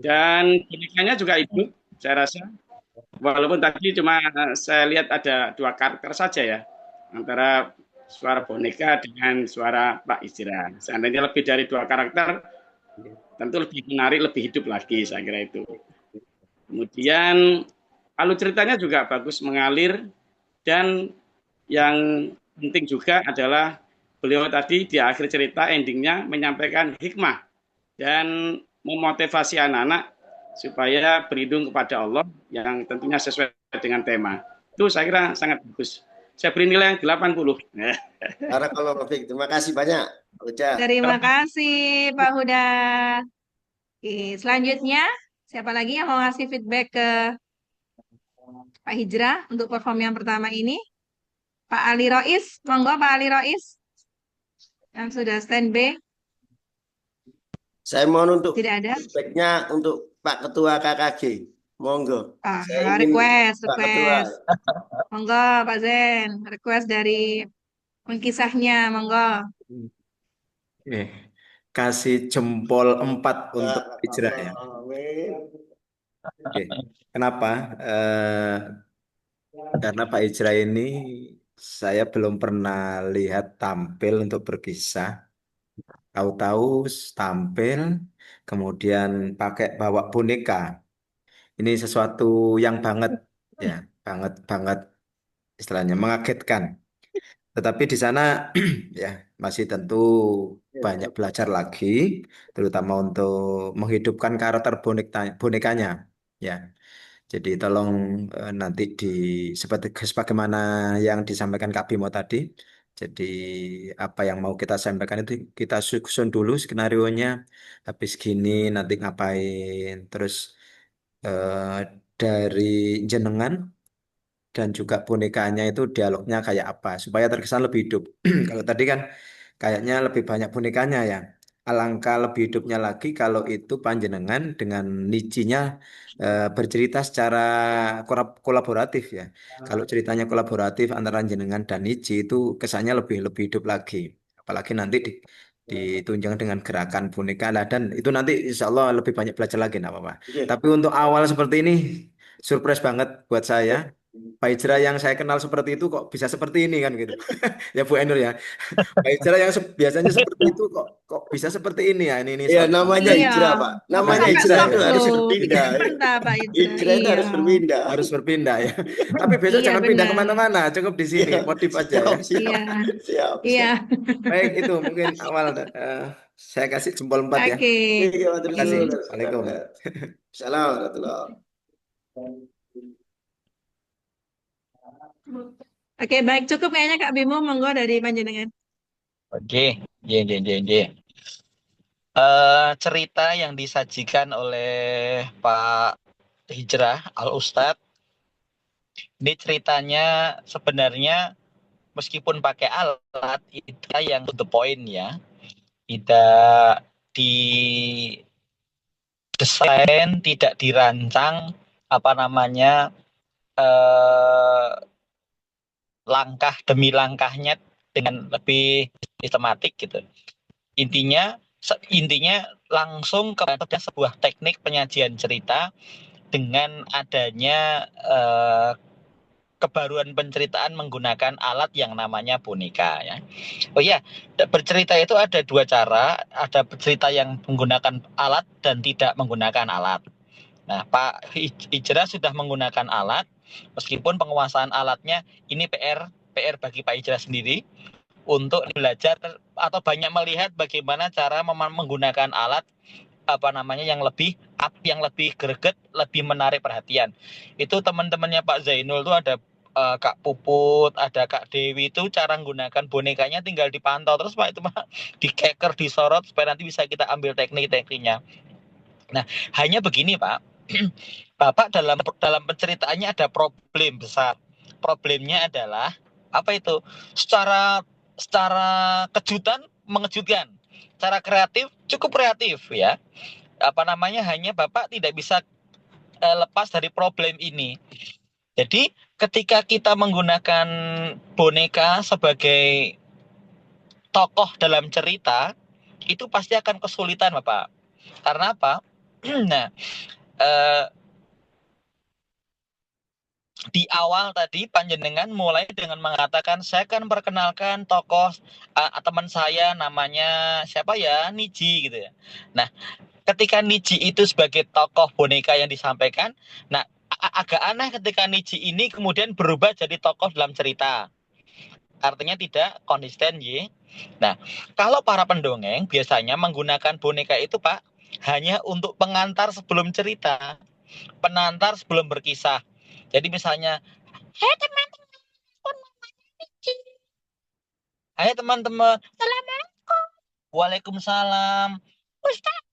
dan pendidikannya juga hidup saya rasa walaupun tadi cuma saya lihat ada 2 karakter saja ya antara suara boneka dengan suara Pak Hijrah. Seandainya lebih dari 2 karakter tentu lebih menarik, lebih hidup lagi saya kira itu. Kemudian alur ceritanya juga bagus mengalir dan yang penting juga adalah beliau tadi di akhir cerita endingnya menyampaikan hikmah dan memotivasi anak-anak supaya berlindung kepada Allah yang tentunya sesuai dengan tema. Itu saya kira sangat bagus. Saya beri nilai 80. Barakallahu fiik. Terima kasih banyak. Terima kasih Pak Huda. Oke, selanjutnya siapa lagi yang mau ngasih feedback ke Pak Hijrah untuk perform yang pertama ini? Pak Ali Rois, monggo Pak Ali Rois yang sudah standby. Saya mohon untuk Tidak ada feedbacknya untuk Pak Ketua KKG. Monggo. Saya ingin request. Pak Ketua. Monggo Pak Zen, request dari pengkisahnya, monggo. Kasih jempol 4 untuk Hijrah ya. Oke. Kenapa? Karena Pak Hijrah ini saya belum pernah lihat tampil untuk berkisah. Tahu-tahu tampil, kemudian pakai bawa boneka. Ini sesuatu yang banget, ya, banget istilahnya mengagetkan. Tetapi di sana ya masih tentu banyak belajar lagi, terutama untuk menghidupkan karakter bonekanya. Ya, jadi tolong nanti seperti sebagaimana yang disampaikan Kak Bimo tadi. Jadi apa yang mau kita sampaikan itu kita susun dulu skenarionya. Habis gini nanti ngapain. Terus eh, dari jenengan dan juga bonekanya itu dialognya kayak apa supaya terkesan lebih hidup. Kalau tadi kan kayaknya lebih banyak bonekanya ya. Alangkah lebih hidupnya lagi kalau itu panjenengan dengan Nijinya bercerita secara kolaboratif ya. Kalau ceritanya kolaboratif antara jenengan dan Niji itu kesannya lebih lebih hidup lagi. Apalagi nanti ditunjang dengan gerakan boneka lah dan itu nanti insya Allah lebih banyak belajar lagi, nggak apa-apa. Oke. Tapi untuk awal seperti ini surprise banget buat saya. Pak Ijra yang saya kenal seperti itu kok bisa seperti ini kan gitu. Ya Bu Enur ya. Pak Ijra yang biasanya seperti itu kok bisa seperti ini ya. Ini Ya suatu namanya Iya, hijrah, Pak. Bapak Namanya sampai Ijra hijrah shock itu ya. harus loh. berpindah. Entah Pak Ijra, Hijrah itu iya. harus berpindah. Harus berpindah ya. Tapi besok Iya jangan pindah benar. kemana-mana, cukup di sini, Iya, motif aja ya. siap, siap, Iya, siap, iya. siap. Baik itu mungkin awal saya kasih jempol 4 ya. Oke. Oke, Terima kasih. Oke. Assalamualaikum. Assalamualaikum warahmatullahi. Oke, baik cukup kayaknya Kak Bimo, monggo dari panjenengan. Oke, ye. Cerita yang disajikan oleh Pak Hijrah Al Ustadz ini ceritanya sebenarnya meskipun pakai alat itu yang to the point ya, tidak didesain, tidak dirancang apa namanya langkah demi langkahnya dengan lebih sistematik gitu. Intinya langsung kepada sebuah teknik penyajian cerita dengan adanya kebaruan penceritaan menggunakan alat yang namanya boneka ya. Oh iya, bercerita itu ada dua cara, ada bercerita yang menggunakan alat dan tidak menggunakan alat. Nah, Pak Hijrah sudah menggunakan alat, meskipun penguasaan alatnya ini PR bagi Pak Hijrah sendiri untuk belajar atau banyak melihat bagaimana cara menggunakan alat yang lebih greget, lebih menarik perhatian. Itu teman-temannya Pak Zainul tuh ada Kak Puput, ada Kak Dewi itu cara menggunakan bonekanya tinggal dipantau terus Pak, itu Pak dikeker, disorot supaya nanti bisa kita ambil teknik-tekniknya. Nah, hanya begini Pak, Bapak dalam penceritaannya ada problem besar. Problemnya adalah apa itu? Secara kejutan mengejutkan, secara kreatif cukup kreatif ya. Hanya Bapak tidak bisa lepas dari problem ini. Jadi ketika kita menggunakan boneka sebagai tokoh dalam cerita, itu pasti akan kesulitan Bapak. Karena apa? Nah, di awal tadi panjenengan mulai dengan mengatakan saya akan perkenalkan tokoh teman saya namanya siapa ya, Niji gitu ya. Nah, ketika Niji itu sebagai tokoh boneka yang disampaikan, nah agak aneh ketika Niji ini kemudian berubah jadi tokoh dalam cerita. Artinya tidak konsisten ya. Nah, kalau para pendongeng biasanya menggunakan boneka itu Pak hanya untuk pengantar sebelum cerita, pengantar sebelum berkisah. Jadi misalnya, hai teman-teman, Assalamualaikum. Waalaikumsalam. Ustaz,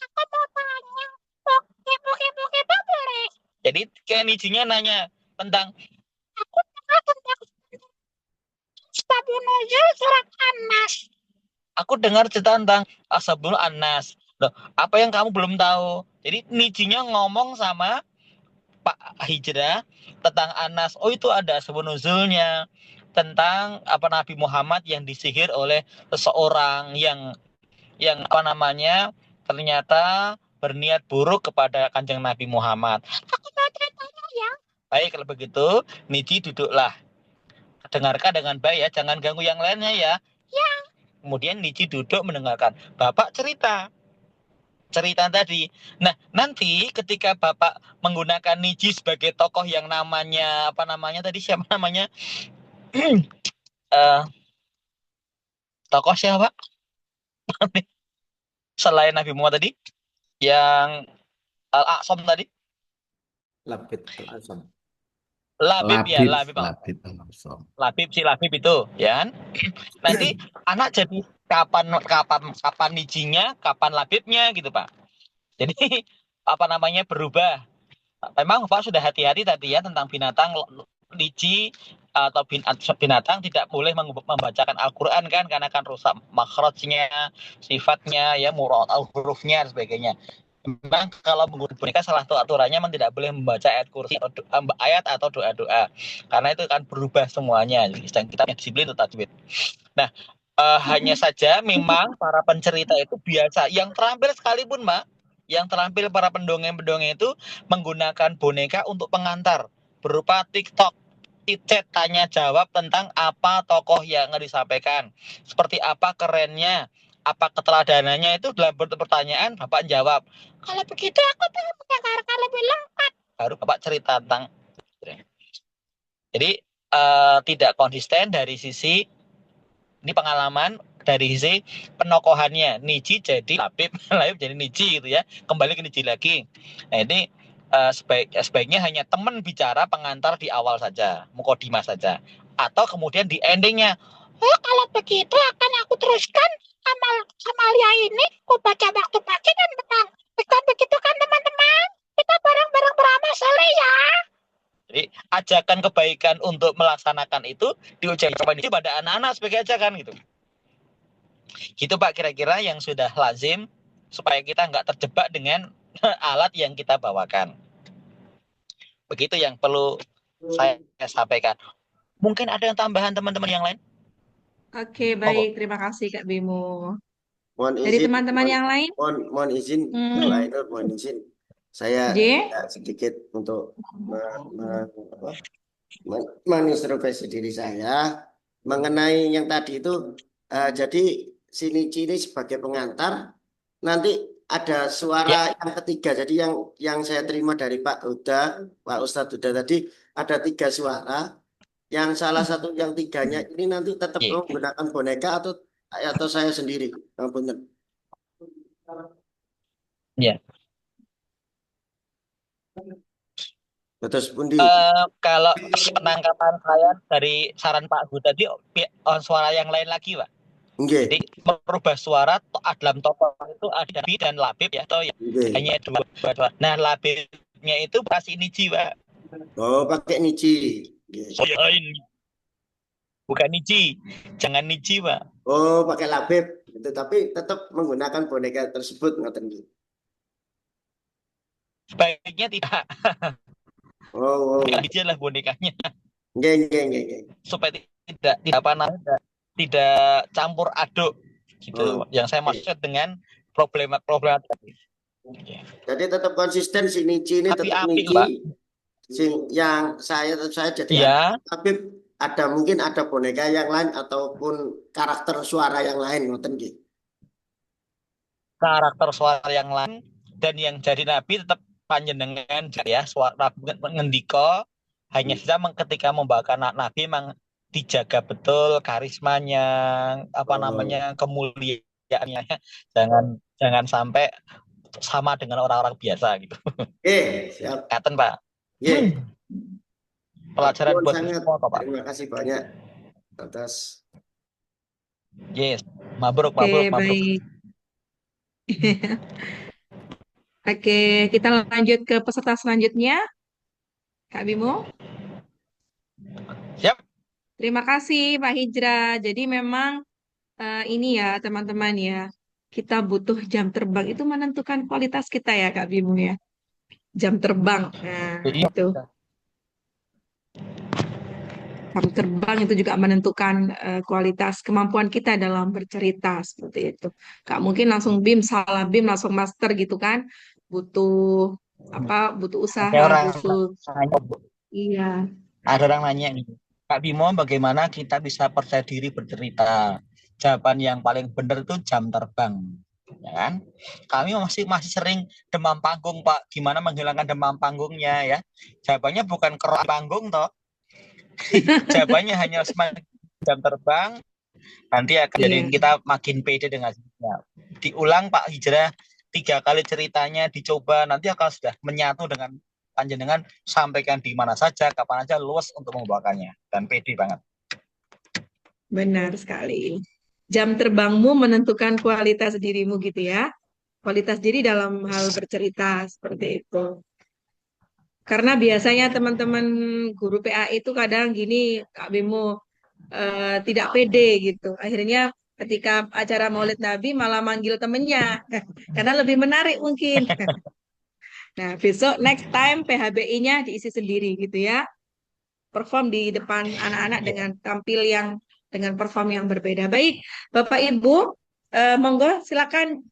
aku mau tanya, poke boleh? Jadi kayak Nijinya nanya tentang, aku dengar tentang Ashabul Nuzul surat An-Nas. Aku dengar cerita tentang Ashabul An-Nas. Loh, apa yang kamu belum tahu? Jadi Nijinya ngomong sama Pak Hijrah tentang Anas. Oh, itu ada asbabun nuzulnya tentang Nabi Muhammad yang disihir oleh seseorang yang ternyata berniat buruk kepada Kanjeng Nabi Muhammad. Aku mau ceritanya ya. Baik, kalau begitu Niji duduklah. Dengarkan dengan baik ya, jangan ganggu yang lainnya ya. Ya. Kemudian Niji duduk mendengarkan. Bapak cerita tadi. Nah, nanti ketika Bapak menggunakan Niji sebagai tokoh yang namanya tadi siapa namanya? tokoh siapa selain Nabi Muhammad tadi yang Al-Aqsam tadi? Labid al-Asam. Labib ya, Labib. Labib al-Asam. Labib si Labib itu, ya kan? Nanti anak jadi kapan nijinya, kapan labibnya gitu, Pak. Jadi apa namanya berubah. Memang Pak sudah hati-hati tadi ya tentang binatang niji atau binatang tidak boleh membacakan Al-Qur'an kan karena kan rusak makhrajnya, sifatnya ya, murat hurufnya dan sebagainya. Memang kalau menggunakan boneka salah satu aturannya memang tidak boleh membaca ayat kursi atau ayat atau doa-doa karena itu akan berubah semuanya. Sedang kita disiplin itu tajwid. Nah, hanya saja memang para pencerita itu biasa yang terampil sekalipun, Mbak, yang terampil para pendongeng-pendongeng itu menggunakan boneka untuk pengantar berupa TikTok, chat tanya jawab tentang apa tokoh yang disampaikan, seperti apa kerennya, apa keteladanannya, itu dalam bentuk pertanyaan Bapak jawab. Kalau begitu aku pengen mendengarkan lebih lengkap. Baru Bapak cerita tentang. Jadi tidak konsisten dari sisi ini pengalaman, dari sisi penokohannya. Niji jadi Labib, Labib jadi Niji gitu ya. Kembali ke Niji lagi. Nah ini sebaiknya hanya teman bicara pengantar di awal saja, mukodimah saja. Atau kemudian di endingnya, oh kalau begitu akan aku teruskan amalia ini, aku baca waktu pagi dan petang. Bukan begitu kan teman-teman? Kita bareng-bareng beramal soleh ya. Jadi ajakan kebaikan untuk melaksanakan itu diucapkan pada anak-anak sebagai ajakan gitu. Gitu Pak kira-kira yang sudah lazim supaya kita nggak terjebak dengan alat yang kita bawakan. Begitu yang perlu saya sampaikan. Mungkin ada yang tambahan teman-teman yang lain? Oke, baik. Terima kasih Kak Bimo. Mohon Dari izin, teman-teman yang lain? mohon izin, mohon izin. Saya sedikit untuk menginstruksi diri saya mengenai yang tadi itu. Jadi sini ini sebagai pengantar, nanti ada suara yang ketiga. Jadi yang saya terima dari Pak Ustadz Huda tadi ada 3 suara. Yang salah satu yang 3-nya ini nanti tetap menggunakan boneka atau saya sendiri, benar. Ya. Terus Bundi. Kalau penangkapan saya dari saran Pak Gu tadi, suara yang lain lagi, Pak. Jadi merubah suara dalam tokoh itu ada bi dan labib ya, atau ya, hanya 2 suara. Nah labibnya itu pasti niji, Pak. Oh, pakai niji. Bukan niji, jangan niji, Pak. Oh, pakai labib, itu tapi tetap menggunakan boneka tersebut, ngoten nggih. Sebaiknya tidak. Oh. Niji adalah bonekanya. Nggih. Supaya tidak campur aduk gitu. Yang saya maksud dengan problema tadi. Jadi tetap konsisten si niji ini tetap niji. Yang saya jadi tapi mungkin ada boneka yang lain ataupun karakter suara yang lain, ngoten nggih. Karakter suara yang lain dan yang jadi nabi tetap panjenengan ya, suara ngendika, hanya saja ketika membawakan nabi memang dijaga betul karismanya, kemuliaannya, jangan sampai sama dengan orang-orang biasa gitu. Siap. Katen Pak. Pelajaran buat semua Pak. Terima kasih banyak atas. Mabruk. Baik. Oke, kita lanjut ke peserta selanjutnya. Kak Bimo. Siap. Terima kasih Pak Hijrah. Jadi memang ini ya teman-teman ya, kita butuh jam terbang itu menentukan kualitas kita ya Kak Bimo ya. Jam terbang. Nah, itu. Jam terbang itu juga menentukan kualitas kemampuan kita dalam bercerita seperti itu. Gak mungkin langsung salah BIM langsung master gitu kan. Butuh usaha, Iya. Ada orang nanya nih, Kak Bimo, bagaimana kita bisa percaya diri bercerita? Jawaban yang paling benar itu jam terbang, ya kan? Kami masih sering demam panggung, Pak. Gimana menghilangkan demam panggungnya ya? Jawabannya bukan kerok panggung toh. Jawabannya hanya jam terbang, nanti akan Iya. jadiin kita makin pede dengan hasilnya. Diulang Pak Hijrah 3 kali ceritanya, dicoba, nanti akan sudah menyatu dengan panjenengan, sampaikan di mana saja, kapan aja, luas untuk membawakannya dan pede banget. Benar sekali. Jam terbangmu menentukan kualitas dirimu gitu ya. Kualitas diri dalam hal bercerita seperti itu. Karena biasanya teman-teman guru PA itu kadang gini, Kak Bimo, tidak pede gitu. Akhirnya ketika acara Maulid Nabi malah manggil temennya. Karena lebih menarik mungkin. Nah, besok next time PHBI-nya diisi sendiri gitu ya. Perform di depan anak-anak dengan tampil yang dengan perform yang berbeda. Baik, Bapak Ibu, monggo silakan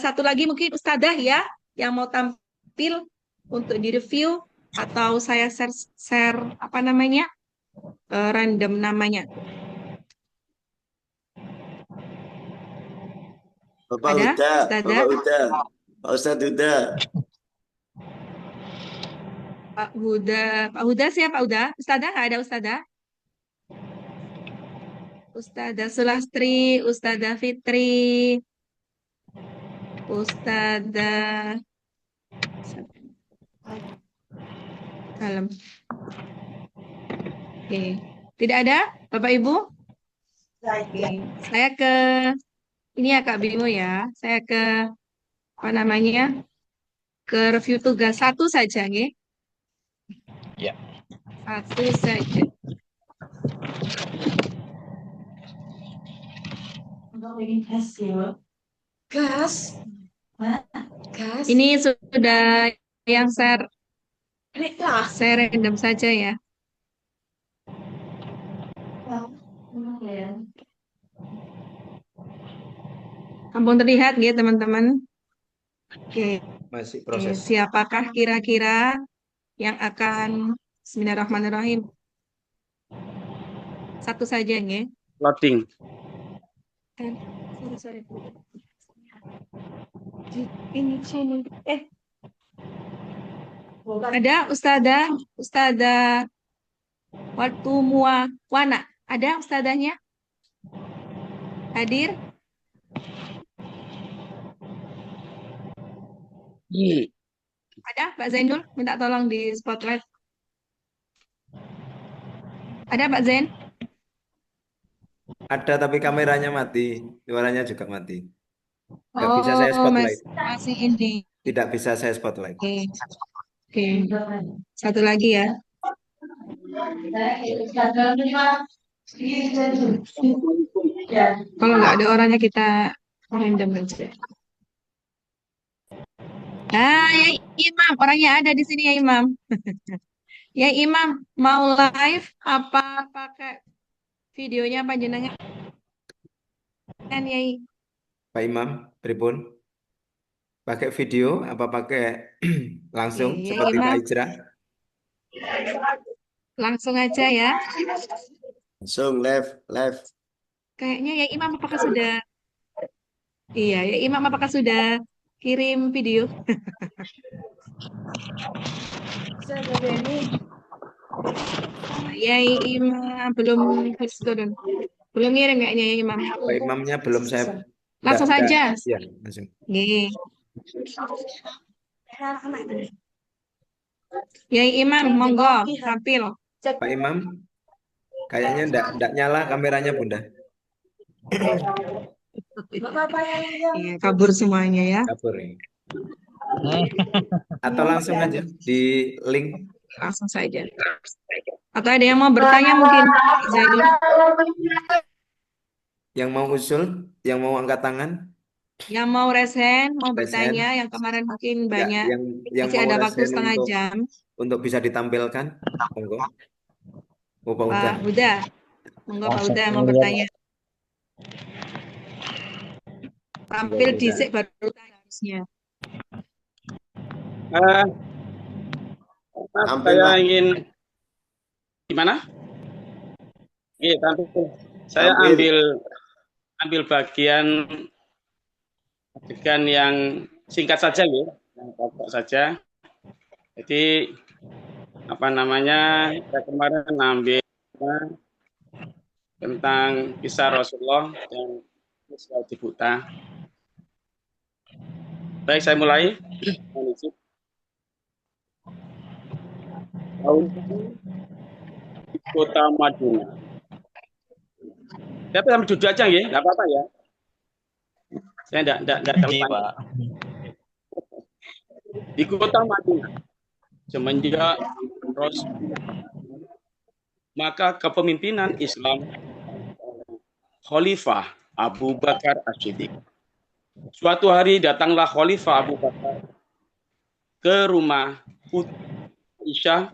satu lagi mungkin Ustadzah ya yang mau tampil untuk direview atau saya share apa namanya random namanya. Bapak Ada, Huda, Ustadzah? Bapak Huda, Pak Ustadz Huda. Pak Huda siapa Pak Huda? Ustadzah nggak ada Ustadzah? Ustadzah Sulastri, Ustadzah Fitri, Ustadzah Salam. Oke, tidak ada Bapak Ibu? Oke, saya ke ini ya Kak Bimo ya. Saya ke apa namanya? Ke review tugas satu saja, nggih. Ya. Satu saja. Gas. Gas. Ini sudah yang share random saja ya. Ampun terlihat ya teman-teman. Oke. Masih proses. Siapakah kira-kira yang akan Bismillahirrahmanirrahim. Satu saja ya. Loading. Sorry. Ini ada Ustadzah waktu Muawana. Ada Ustadzahnya? Hadir? Ada Pak Zainul? Minta tolong di spotlight. Ada Pak Zain? Ada tapi kameranya mati, suaranya juga mati. Nggak bisa saya spotlight. Masih ini. Tidak bisa saya spotlight. Oke. Satu lagi ya. Kalau nggak ada orangnya kita random aja. Nah, ya Imam, orangnya ada di sini ya Imam. Ya Imam, mau live apa pakai videonya panjenengan? Kan Yai. Pak Imam, pripun? Pakai video apa pakai langsung Ya seperti Pak Imam, Ijrah? langsung aja ya. Langsung live. Kayaknya ya Imam apakah sudah? Iya, ya Imam apakah sudah kirim video? Ya Imam belum ngirim kayaknya ya Imam. Pak Imamnya belum saya. Langsung saja. Iya, langsung. Nih. Ya Imam, monggo tampil. Pak Imam, kayaknya enggak nyala kameranya Bunda. Iya, kabur semuanya ya. Kabur ini. Atau langsung aja di link. Langsung saja. Atau ada yang mau bertanya mungkin? Zainul. Yang mau usul, yang mau angkat tangan, Yang mau resen, mau Resen. bertanya, yang kemarin mungkin ya, banyak, yang masih mau ada waktu resen setengah jam. untuk bisa ditampilkan, monggo. Oh, Pak Uda. Pak Huda, monggo Pak Huda mau bertanya. Tampil dhisik baru tanya harusnya. Tampil, Saya Pak. ingin gimana? Iya, tampil. Saya Tampil. ambil bagian adegan yang singkat saja ya, yang pokok saja. Jadi apa namanya? Saya kemarin ambil tentang kisah Rasulullah dan kisah di Buta. Baik, saya mulai. Tahun di kota Madinah. Tapi sambil duduk aja ya, nggak apa-apa ya. Saya enggak terlalu panjang. Di kota Madinah, semenjak Rasul, maka kepemimpinan Islam Khalifah Abu Bakar As-Siddiq. Suatu hari datanglah Khalifah Abu Bakar ke rumah Putri Aisyah,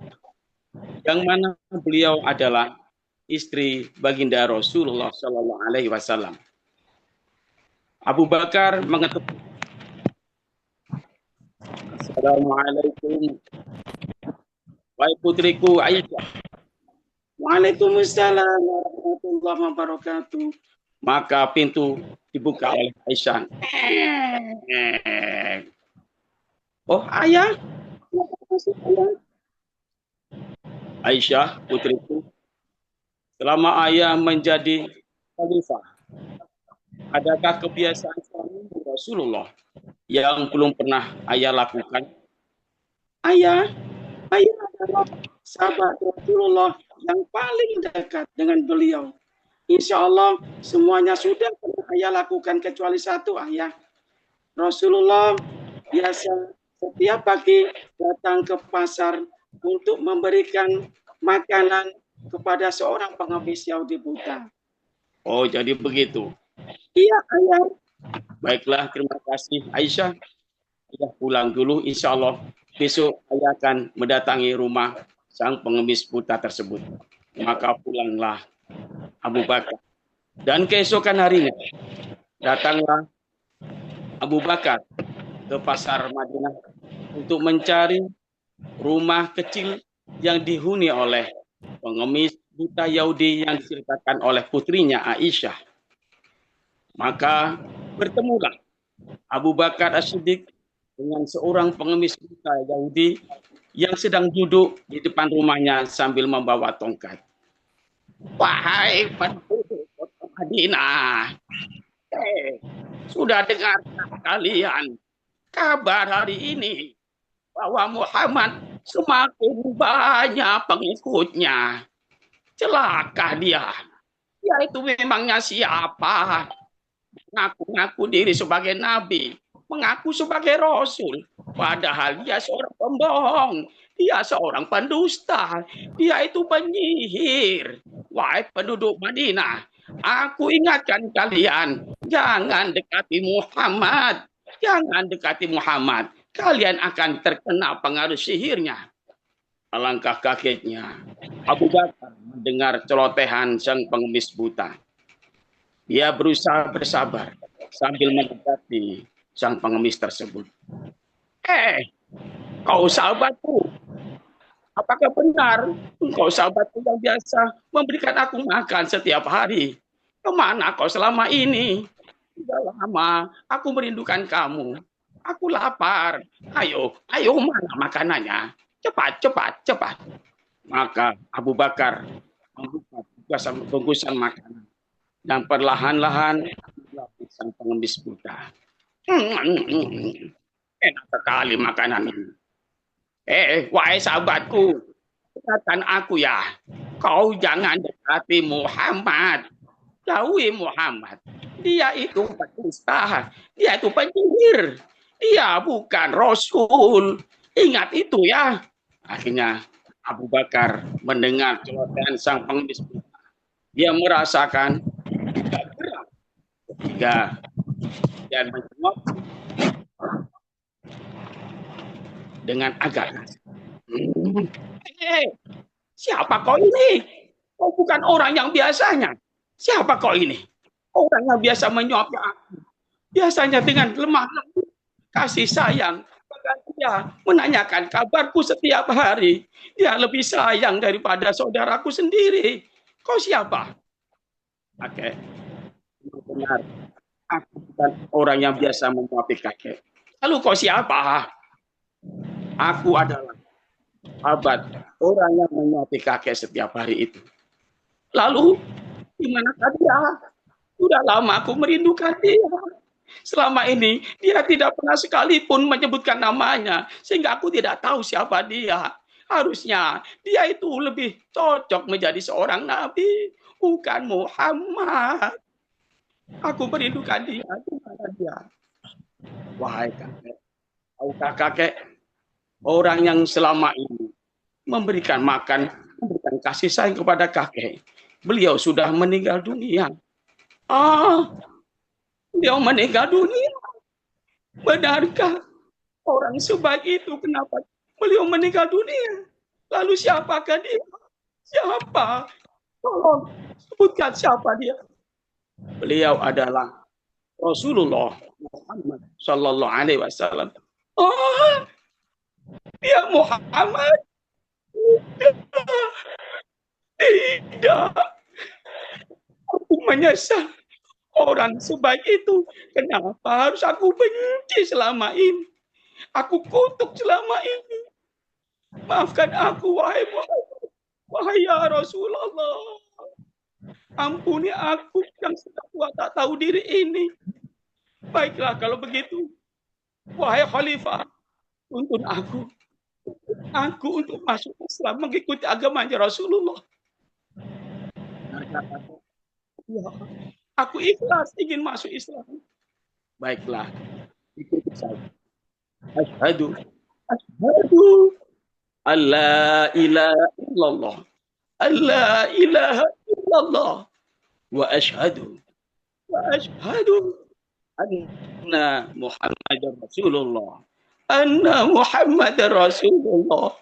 yang mana beliau adalah istri baginda Rasulullah Sallallahu Alaihi Wasallam. Abu Bakar mengetuk, Assalamualaikum, wahai putriku Aisyah. Waalaikumsalam warahmatullahi wabarakatuh. Maka pintu dibuka oleh Aisyah. Oh, ayah. Aisyah, putriku, selama ayah menjadi khalifah, adakah kebiasaan suami Rasulullah yang belum pernah ayah lakukan? Ayah adalah sahabat Rasulullah yang paling dekat dengan beliau. Insya Allah semuanya sudah pernah ayah lakukan kecuali satu, ayah. Rasulullah biasa setiap pagi datang ke pasar untuk memberikan makanan kepada seorang pengemis Yahudi buta. Oh, jadi begitu. Iya, ayah. Baiklah, terima kasih Aisyah. Sudah pulang dulu, insya Allah besok ayah akan mendatangi rumah sang pengemis buta tersebut. Maka pulanglah Abu Bakar. Dan keesokan harinya datanglah Abu Bakar ke pasar Madinah untuk mencari rumah kecil yang dihuni oleh pengemis buta Yahudi yang diceritakan oleh putrinya Aisyah. Maka bertemulah Abu Bakar As-Siddiq dengan seorang pengemis buta Yahudi yang sedang duduk di depan rumahnya sambil membawa tongkat. Wahai penduduk kota Madinah, sudah dengar kalian kabar hari ini bahwa Muhammad semakin banyak pengikutnya. Celaka dia. Dia itu memangnya siapa? Ngaku-ngaku diri sebagai nabi, mengaku sebagai rasul, padahal dia seorang pembohong, dia seorang pendusta, dia itu penyihir. Wahai penduduk Madinah, aku ingatkan kalian, jangan dekati Muhammad, jangan dekati Muhammad, kalian akan terkena pengaruh sihirnya. Alangkah kagetnya Abu Bakar mendengar celotehan sang pengemis buta. Dia berusaha bersabar sambil mendekati sang pengemis tersebut. Kau sahabatku, apakah benar engkau sahabatku yang biasa memberikan aku makan setiap hari? Kemana kau selama ini? Sudah lama aku merindukan kamu. Aku lapar. Ayo mana makanannya? Cepat. Maka Abu Bakar membuka bungkusan makanan dan perlahan-lahan sang pengemis buta. Enak sekali makanan ini. Wahai sahabatku, katakan aku ya, kau jangan dekati Muhammad. Jauhi Muhammad. Dia itu pendusta, dia itu penyihir, dia bukan Rasul. Ingat itu ya. Akhirnya Abu Bakar mendengar celotehan sang pengemis buta. Dia merasakan gerak ketika dan menjawab dengan agak keras. Siapa kau ini? Kau bukan orang yang biasanya. Siapa kau ini? Orang yang biasa menyuapi aku. Biasanya dengan lemah lembut, kasih sayang. Dia menanyakan kabarku setiap hari. Dia lebih sayang daripada saudaraku sendiri. Kau siapa? Kakek. Benar. Aku bukan orang yang biasa menyuapi kakek. Lalu kau siapa? Aku adalah sahabat orang yang menyuapi kakek setiap hari itu. Lalu Dimanakah dia? Sudah lama aku merindukan dia. Selama ini dia tidak pernah sekalipun menyebutkan namanya, sehingga aku tidak tahu siapa dia. Harusnya dia itu lebih cocok menjadi seorang nabi, bukan Muhammad. Aku merindukan dia. Di mana dia? Wahai kakek, tahukah kakek, orang yang selama ini memberikan makan, memberikan kasih sayang kepada kakek, beliau sudah meninggal dunia. Beliau meninggal dunia. Benarkah orang sebaik itu? Kenapa beliau meninggal dunia? Lalu siapakah dia? Siapa? Tolong sebutkan siapa dia. Beliau adalah Rasulullah Muhammad Sallallahu Alaihi Wasallam. Oh, dia Muhammad? Tidak. Aku menyesal. Orang sebaik itu, kenapa harus aku benci selama ini? Aku kutuk selama ini. Maafkan aku, wahai Muhammad. Wahai ya Rasulullah. Ampuni aku yang sudah tua tak tahu diri ini. Baiklah kalau begitu. Wahai Khalifah, tuntun aku. Aku untuk masuk Islam, mengikuti agamanya Rasulullah. Ya, aku ikhlas ingin masuk Islam. Baiklah, ikuti saya. Asyhadu alla ilaha illallah. Alla ilaha illallah. Wa asyhadu anna Muhammadar Rasulullah. Anna Muhammadar Rasulullah.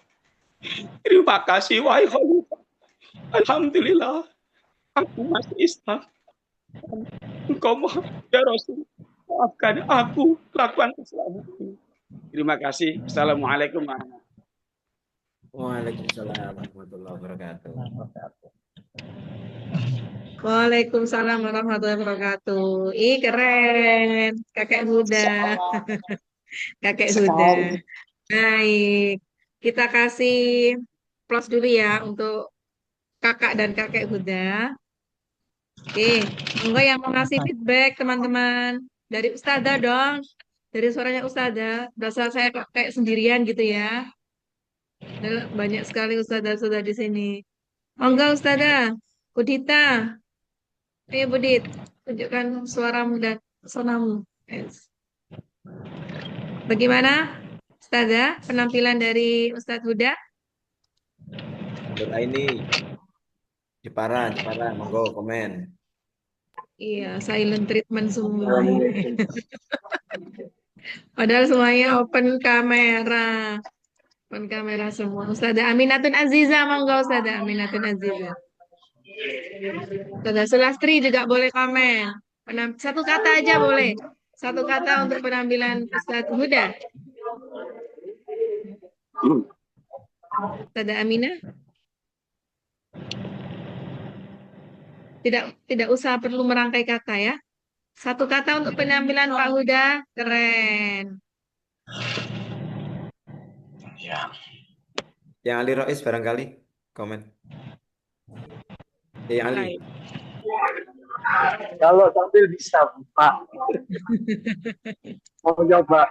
Terima kasih wahai Khalifah. Alhamdulillah aku masuk Islam. Engkau ya Rasul, maafkan aku kelakuan kesalahan ini. Terima kasih. Assalamualaikum warahmatullahi wabarakatuh. Waalaikumsalam warahmatullahi wabarakatuh. Waalaikumsalam warahmatullahi wabarakatuh. Ih, keren. Kakek Huda. Kakek Huda. Baik. Kita kasih plus dulu ya untuk kakak dan kakek Huda. Oke, monggo yang mau ngasih feedback teman-teman. Dari Ustazah dong. Dari suaranya Ustazah. Berasa saya kayak sendirian gitu ya. Banyak sekali Ustazah-Ustazah di sini. Monggo Ustazah. Budita. Ayo Budit, tunjukkan suaramu dan pesonamu. Yes. Bagaimana Ustazah penampilan dari Ustadz Huda? Ini Jepara, monggo komen. Iya, silent treatment semua. Padahal semuanya open kamera. Open kamera semua. Ustazah Aminatun Aziza, monggo Ustazah Aminatun Aziza. Ustazah Sulastri juga boleh komen. Satu kata aja boleh. Satu kata untuk penampilan Ustadz Huda. Ustazah Aminah. Tidak usah perlu merangkai kata ya. Satu kata untuk penampilan Pak Huda, keren. Ya. Yang Ali Rois barangkali komen. Yang Ali. Kalau sambil bisa Pak. Mau coba.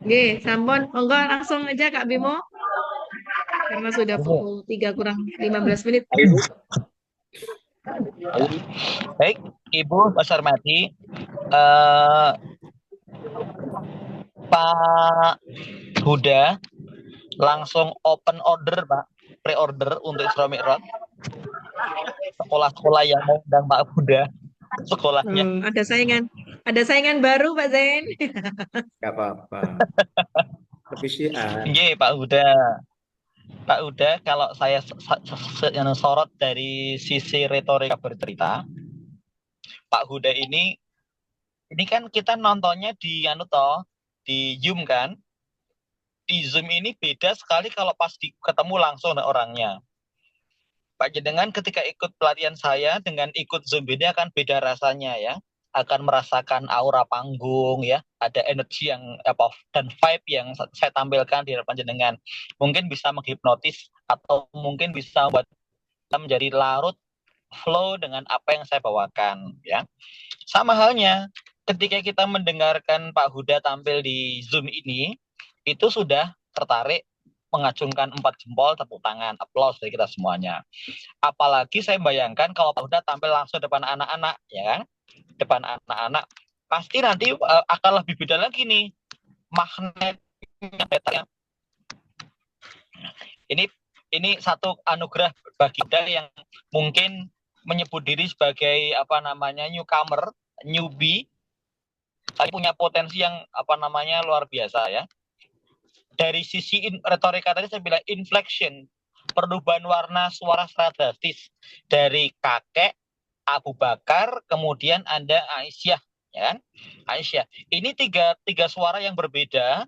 Oke, sampun, monggo langsung aja Kak Bimo. Karena sudah pukul 3 kurang 15 menit. Baik, Ibu Mas Hormati, Pak Huda langsung open order Pak, pre-order untuk Isra Mi'raj. Sekolah-sekolah yang mau undang Pak Huda sekolahnya. Ada saingan baru Pak Zain. Gak apa-apa. Iya Pak Huda. Pak Huda, kalau saya sorot dari sisi retorika bercerita, Pak Huda ini kan kita nontonnya di di Zoom kan. Di Zoom ini beda sekali kalau pas ketemu langsung orangnya. Pak Jenengan ketika ikut pelatihan saya dengan ikut Zoom ini akan beda rasanya ya. Akan merasakan aura panggung ya, ada energi yang dan vibe yang saya tampilkan di hadapan jenengan. Mungkin bisa menghipnotis atau mungkin bisa buat kita menjadi larut flow dengan apa yang saya bawakan, ya. Sama halnya ketika kita mendengarkan Pak Huda tampil di Zoom ini, itu sudah tertarik, mengacungkan 4 jempol, tepuk tangan, aplaus dari kita semuanya. Apalagi saya bayangkan kalau Pak Huda tampil langsung depan anak-anak, ya kan? Depan anak-anak, pasti nanti akan lebih beda lagi nih magnetnya. Ini satu anugerah bagi kita yang mungkin menyebut diri sebagai newcomer, newbie, tapi punya potensi yang luar biasa, ya. Dari sisi retorika tadi saya bilang inflection, perubahan warna suara secara drastis dari kakek Abu Bakar, kemudian ada Aisyah, ya kan? Aisyah. Ini tiga suara yang berbeda,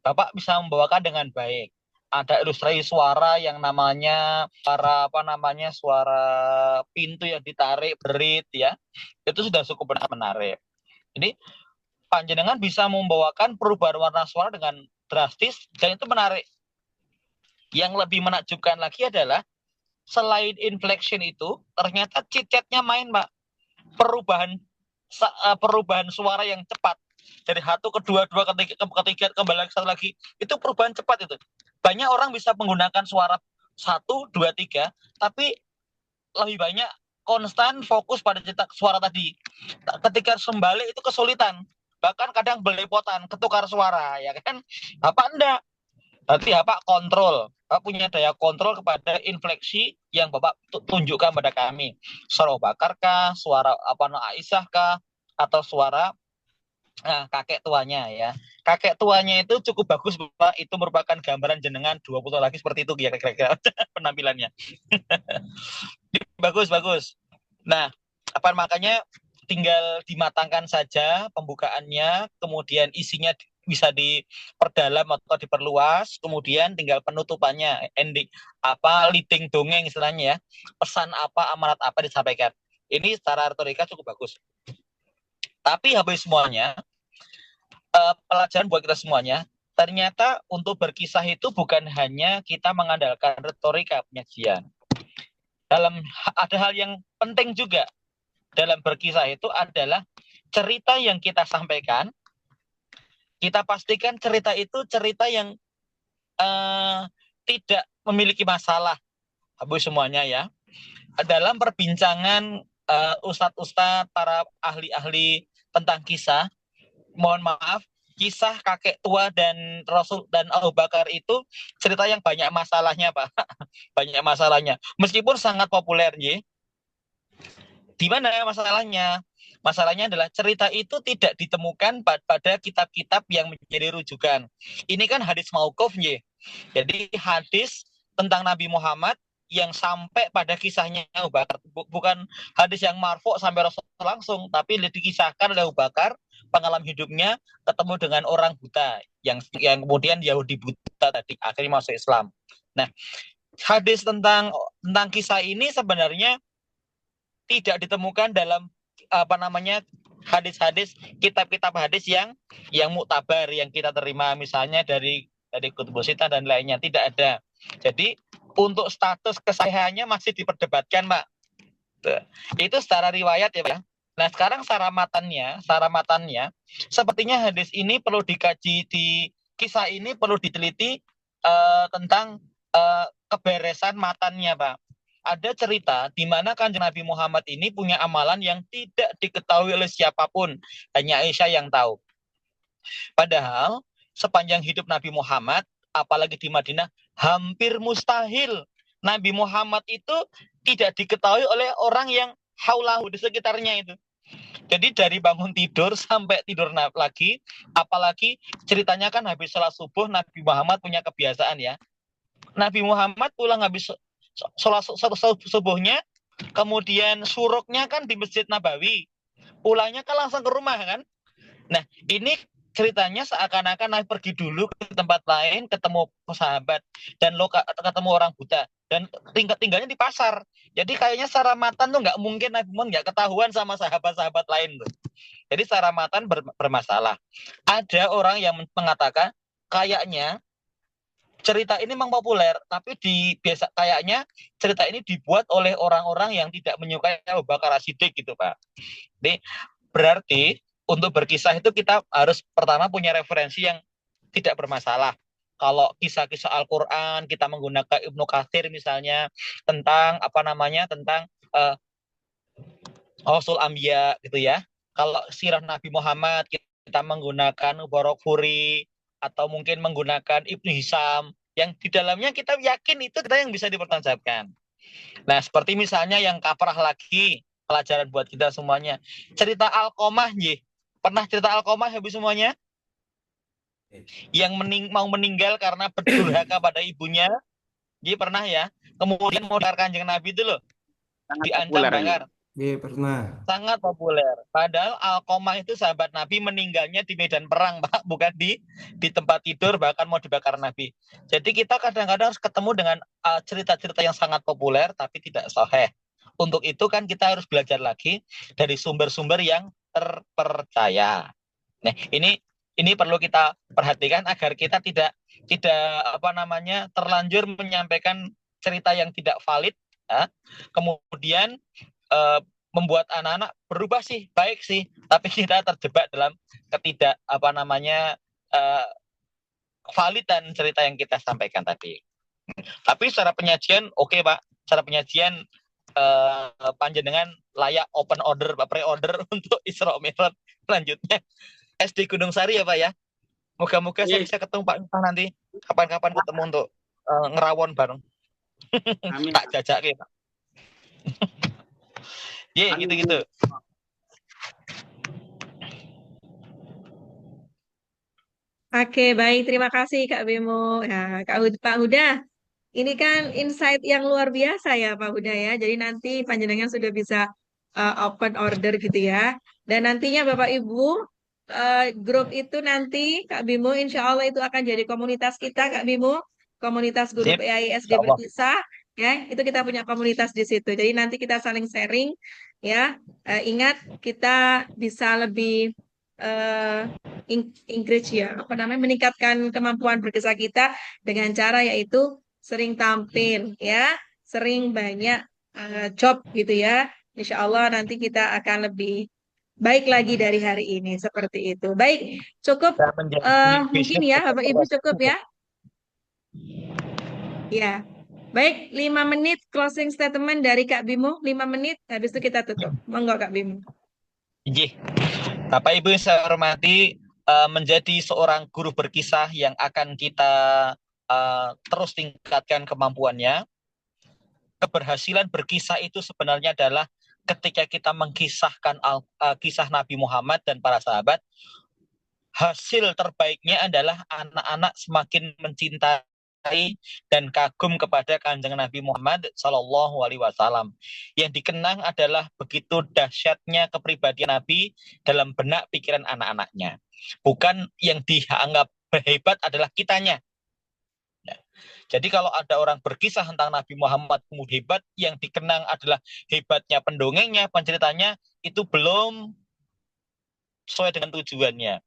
Bapak bisa membawakan dengan baik. Ada ilustrasi suara yang namanya suara pintu yang ditarik berit, ya. Itu sudah cukup menarik. Jadi panjenengan bisa membawakan perubahan warna suara dengan drastis dan itu menarik. Yang lebih menakjubkan lagi adalah selain inflection itu ternyata cicetnya main, Pak. Perubahan suara yang cepat dari satu ke dua ketiga kembali satu lagi, itu perubahan cepat itu. Banyak orang bisa menggunakan suara 1, 2, 3, tapi lebih banyak konstan fokus pada cetak suara tadi. Ketika kembali itu kesulitan, bahkan kadang belepotan, ketukar suara, ya kan? Bapak enggak. Berarti Bapak kontrol, Bapak punya daya kontrol kepada infleksi yang Bapak tunjukkan pada kami. Suara Bakar kah, suara Aisyah kah, atau suara kakek tuanya, ya. Kakek tuanya itu cukup bagus, Bapak. Itu merupakan gambaran jenengan 20 tahun lagi seperti itu kira-kira penampilannya. Bagus. Nah, makanya tinggal dimatangkan saja pembukaannya, kemudian isinya bisa diperdalam atau diperluas, kemudian tinggal penutupannya, ending leading dongeng istilahnya, ya. Pesan apa, amanat apa disampaikan. Ini secara retorika cukup bagus. Tapi habis semuanya, pelajaran buat kita semuanya, ternyata untuk berkisah itu bukan hanya kita mengandalkan retorika penyajian. Ada hal yang penting juga dalam berkisah itu adalah cerita yang kita sampaikan. Kita pastikan cerita itu cerita yang tidak memiliki masalah, habis semuanya, ya. Dalam perbincangan ustadz-ustadz, para ahli-ahli tentang kisah, mohon maaf, kisah kakek tua dan Rasul dan Abu Bakar itu cerita yang banyak masalahnya, Pak. Banyak masalahnya. Meskipun sangat populer, ya. Di mana masalahnya? Masalahnya adalah cerita itu tidak ditemukan pada kitab-kitab yang menjadi rujukan. Ini kan hadis mauquf, ya. Jadi hadis tentang Nabi Muhammad yang sampai pada kisahnya Abu Bakar, bukan hadis yang marfu sampai Rasul langsung, tapi dikisahkan oleh Abu Bakar pengalaman hidupnya ketemu dengan orang buta yang kemudian Yahudi buta tadi akhirnya masuk Islam. Nah, hadis tentang kisah ini sebenarnya tidak ditemukan dalam hadis-hadis, kitab-kitab hadis yang muktabar yang kita terima, misalnya dari Kutubus Sittah dan lainnya, tidak ada. Jadi untuk status kesahihannya masih diperdebatkan, Pak. Itu secara riwayat, ya, Pak. Nah, sekarang secara matannya, sepertinya hadis ini perlu dikaji, di kisah ini perlu diteliti tentang keberesan matannya, Pak. Ada cerita di mana Kanjeng Nabi Muhammad ini punya amalan yang tidak diketahui oleh siapapun, hanya Aisyah yang tahu. Padahal sepanjang hidup Nabi Muhammad, apalagi di Madinah, hampir mustahil Nabi Muhammad itu tidak diketahui oleh orang yang haulahu, di sekitarnya itu. Jadi dari bangun tidur sampai tidur lagi, apalagi ceritanya kan habis sholat subuh, Nabi Muhammad punya kebiasaan, ya. Nabi Muhammad pulang habis sholat subuhnya, kemudian suruknya kan di Masjid Nabawi, pulangnya kan langsung ke rumah, kan. Nah, ini ceritanya seakan-akan Nabi pergi dulu ke tempat lain, ketemu sahabat, dan ketemu orang buta, dan tinggalnya di pasar. Jadi kayaknya secara matan tuh nggak mungkin Nabi Muhammad nggak ketahuan sama sahabat-sahabat lain tuh. Jadi secara matan bermasalah. Ada orang yang mengatakan kayaknya cerita ini memang populer, tapi kayaknya cerita ini dibuat oleh orang-orang yang tidak menyukai Abu Bakar As-Siddiq gitu, Pak. Jadi berarti untuk berkisah itu kita harus pertama punya referensi yang tidak bermasalah. Kalau kisah-kisah Al-Quran kita menggunakan Ibnu Katsir misalnya tentang tentang Rasul Anbiya gitu ya. Kalau sirah Nabi Muhammad kita menggunakan Mubarakfuri atau mungkin menggunakan Ibnu Hisham yang di dalamnya kita yakin itu kita yang bisa dipertanggungjawabkan. Nah, seperti misalnya yang kaprah lagi pelajaran buat kita semuanya. Cerita Alqomah, pernah cerita Alqomah habis semuanya? Yang mau meninggal karena berdurhaka pada ibunya, pernah ya? Kemudian mau Kanjeng Nabi itu loh, diancam bakar. Iya, pernah. Sangat populer. Padahal Alqomah itu sahabat Nabi meninggalnya di medan perang, Pak, bukan di tempat tidur, bahkan mau dibakar Nabi. Jadi kita kadang-kadang harus ketemu dengan cerita-cerita yang sangat populer tapi tidak sahih. Untuk itu kan kita harus belajar lagi dari sumber-sumber yang terpercaya. Nah, ini perlu kita perhatikan agar kita tidak terlanjur menyampaikan cerita yang tidak valid, ya. Kemudian membuat anak-anak berubah sih, baik sih, tapi kita terjebak dalam ketidak validan cerita yang kita sampaikan tadi. Tapi secara penyajian oke, Pak. Secara penyajian panjenengan layak open order, pre-order untuk Isra Mi'raj selanjutnya. SD Gunung Sari ya, Pak ya. Moga-moga saya bisa ketemu Pak Miftah nanti. Kapan-kapan ketemu untuk ngerawon bareng. Amin. Tak jajak ya, Pak. Gitu-gitu. Oke, baik. Terima kasih Kak Bimo. Ya, Pak Huda, ini kan insight yang luar biasa ya Pak Huda ya. Jadi nanti panjenengan sudah bisa open order gitu ya. Dan nantinya Bapak Ibu, grup itu nanti Kak Bimo insya Allah itu akan jadi komunitas kita Kak Bimo. Komunitas grup EAISD Berkisah. Ya, itu kita punya komunitas di situ. Jadi nanti kita saling sharing ya. Ingat kita bisa lebih encourage ya, meningkatkan kemampuan berkisah kita dengan cara yaitu sering tampil ya, sering banyak job gitu ya. Insya Allah nanti kita akan lebih baik lagi dari hari ini seperti itu. Baik, cukup mungkin ya Bapak Ibu cukup ya. Ya, baik 5 menit closing statement dari Kak Bimo, 5 menit habis itu kita tutup. Monggo Kak Bimo. Bapak Ibu yang saya hormati, menjadi seorang guru berkisah yang akan kita terus tingkatkan kemampuannya. Keberhasilan berkisah itu sebenarnya adalah ketika kita mengkisahkan kisah Nabi Muhammad dan para sahabat, hasil terbaiknya adalah anak-anak semakin mencintai dan kagum kepada Kanjeng Nabi Muhammad Sallallahu Alaihi Wasallam. Yang dikenang adalah begitu dahsyatnya kepribadian Nabi dalam benak pikiran anak-anaknya. Bukan yang dianggap hebat adalah kitanya. Jadi kalau ada orang berkisah tentang Nabi Muhammad kemudian hebat, yang dikenang adalah hebatnya pendongengnya, penceritanya, itu belum sesuai dengan tujuannya.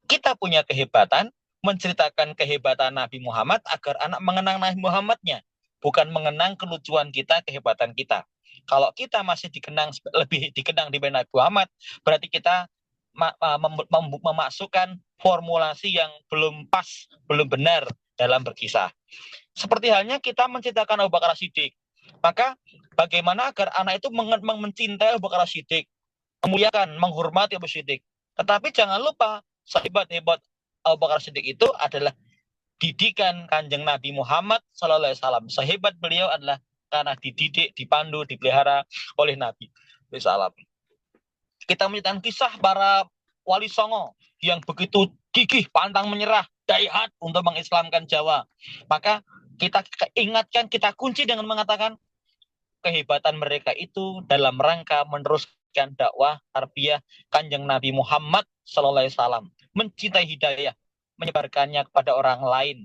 Kita punya kehebatan, menceritakan kehebatan Nabi Muhammad agar anak mengenang Nabi Muhammadnya, bukan mengenang kelucuan kita, kehebatan kita. Kalau kita masih lebih dikenang dibanding Nabi Muhammad, berarti kita memasukkan formulasi yang belum pas, belum benar dalam berkisah. Seperti halnya kita menceritakan Abu Bakar As-Siddiq. Maka bagaimana agar anak itu mencintai Abu Bakar As-Siddiq, memuliakan, menghormati Abu Siddiq. Tetapi jangan lupa, sehebat-hebat Abu Bakar Siddiq itu adalah didikan Kanjeng Nabi Muhammad Sallallahu Alaihi Wasallam. Sehebat beliau adalah karena dididik, dipandu, dipelihara oleh Nabi Sallallahu. Kita menceritakan kisah para wali songo yang begitu gigih, pantang menyerah, daihat untuk mengislamkan Jawa. Maka kita ingatkan, kita kunci dengan mengatakan kehebatan mereka itu dalam rangka meneruskan dakwah tarbiyah Kanjeng Nabi Muhammad Sallallahu Alaihi Wasallam, mencintai hidayah, menyebarkannya kepada orang lain.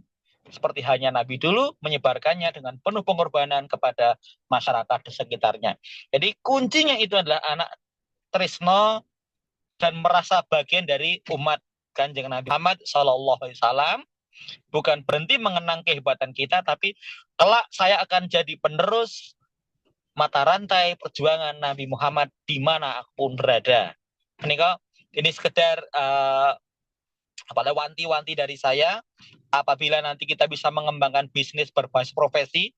Seperti hanya Nabi dulu menyebarkannya dengan penuh pengorbanan kepada masyarakat di sekitarnya. Jadi kuncinya itu adalah anak tresno dan merasa bagian dari umat Kanjeng Nabi Muhammad Sallallahu Alaihi Wasallam, bukan berhenti mengenang kehebatan kita, tapi kelak saya akan jadi penerus mata rantai perjuangan Nabi Muhammad di mana aku pun berada. Ini sekedar wanti-wanti dari saya. Apabila nanti kita bisa mengembangkan bisnis berbasis profesi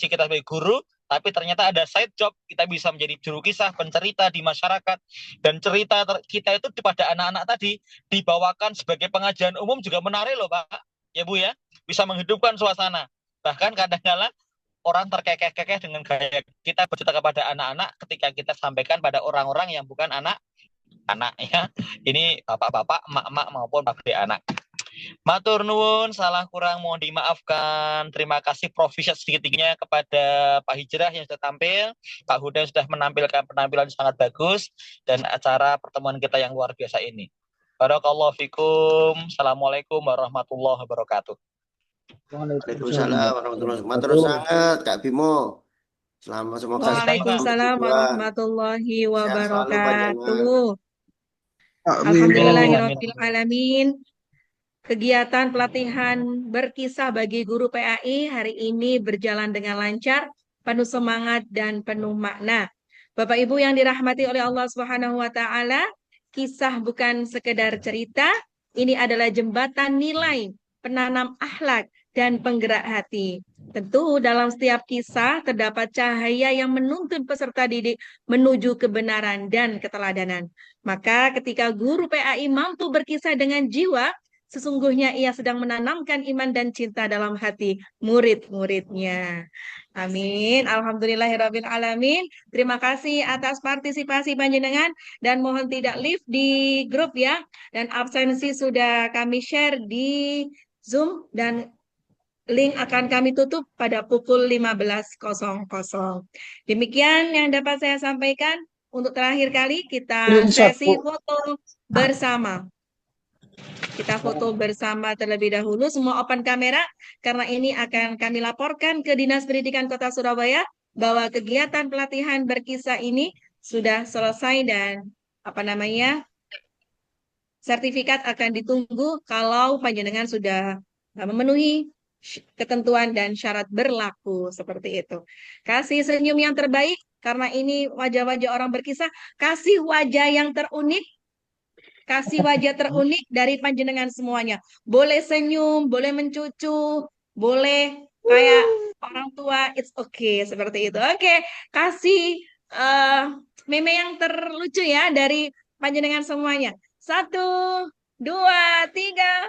kita sebagai guru, tapi ternyata ada side job, kita bisa menjadi juru kisah, pencerita di masyarakat, dan cerita kita itu kepada anak-anak tadi dibawakan sebagai pengajian umum juga menarik loh Pak, ya Bu ya, bisa menghidupkan suasana. Bahkan kadang-kala orang terkekeh-kekeh dengan gaya kita bercerita kepada anak-anak ketika kita sampaikan pada orang-orang yang bukan anak ya. Ini bapak-bapak, emak-emak maupun pabrik anak. Matur nuwun, salah kurang mohon dimaafkan. Terima kasih Prof. sedikit-sedikitnya kepada Pak Hijrah yang sudah tampil, Pak Huda yang sudah menampilkan penampilan sangat bagus, dan acara pertemuan kita yang luar biasa ini. Barakallahu fikum. Assalamualaikum warahmatullahi wabarakatuh. Waalaikumsalam warahmatullahi wabarakatuh. Matur sangat Kak Bimo. Selamat, semoga Waalaikumsalam warahmatullahi sehat selalu panjenengan. wabarakatuh. Alhamdulillahirabbil alamin. Kegiatan pelatihan berkisah bagi guru PAI hari ini berjalan dengan lancar, penuh semangat dan penuh makna. Bapak Ibu yang dirahmati oleh Allah Subhanahu wa taala, kisah bukan sekedar cerita, ini adalah jembatan nilai, penanam akhlak dan penggerak hati. Tentu dalam setiap kisah terdapat cahaya yang menuntun peserta didik menuju kebenaran dan keteladanan. Maka ketika guru PAI mampu berkisah dengan jiwa, sesungguhnya ia sedang menanamkan iman dan cinta dalam hati murid-muridnya. Amin. Alhamdulillahirabbil alamin. Terima kasih atas partisipasi panjenengan dan mohon tidak live di grup ya. Dan absensi sudah kami share di Zoom dan link akan kami tutup pada pukul 15.00. Demikian yang dapat saya sampaikan. Untuk terakhir kali kita sesi foto bersama. Kita foto bersama terlebih dahulu, semua open kamera, karena ini akan kami laporkan ke Dinas Pendidikan Kota Surabaya bahwa kegiatan pelatihan berkisah ini sudah selesai dan sertifikat akan ditunggu kalau panjenengan sudah memenuhi ketentuan dan syarat berlaku seperti itu. Kasih senyum yang terbaik karena ini wajah-wajah orang berkisah, kasih wajah yang terunik. Kasih wajah terunik dari panjenengan semuanya. Boleh senyum, boleh mencucu, boleh kayak orang tua, it's okay, seperti itu. Oke, kasih meme yang terlucu ya dari panjenengan semuanya. 1, 2, 3.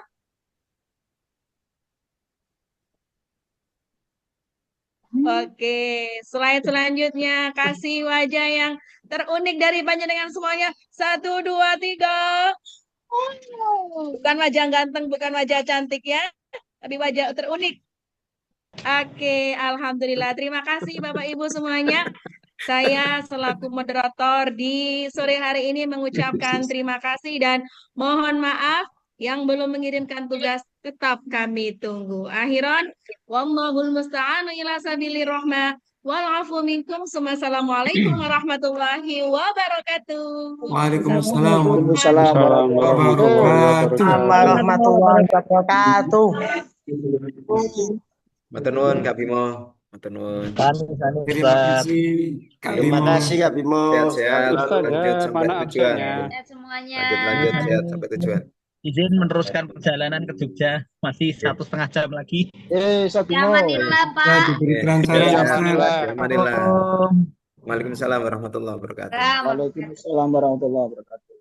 Oke, slide selanjutnya kasih wajah yang terunik dari panjenengan semuanya. 1, 2, 3. Bukan wajah ganteng, bukan wajah cantik ya, tapi wajah terunik. Oke, alhamdulillah. Terima kasih Bapak Ibu semuanya. Saya selaku moderator di sore hari ini mengucapkan terima kasih dan mohon maaf yang belum mengirimkan tugas tetap kami tunggu. Akhiran, wallahul musta'anu ila sabilir rahmah. Walafu minkum. Assalamualaikum warahmatullahi wabarakatuh. Waalaikumsalam warahmatullahi wabarakatuh. Matur nuwun Kak Bimo. Matur nuwun. Terima kasih Kak Terima Bimo. kasih Kak Bimo. Sehat-sehat, lanjut sampai Mana tujuan. absennya? Sehat semuanya. Lanjut sehat sampai tujuan. Izin meneruskan perjalanan ke Jogja, masih 1,5 jam lagi. Yamanillah Ya, Pak. diberikan saya Alhamdulillah. Waalaikumsalam warahmatullahi wabarakatuh. Ram. Waalaikumsalam warahmatullahi wabarakatuh.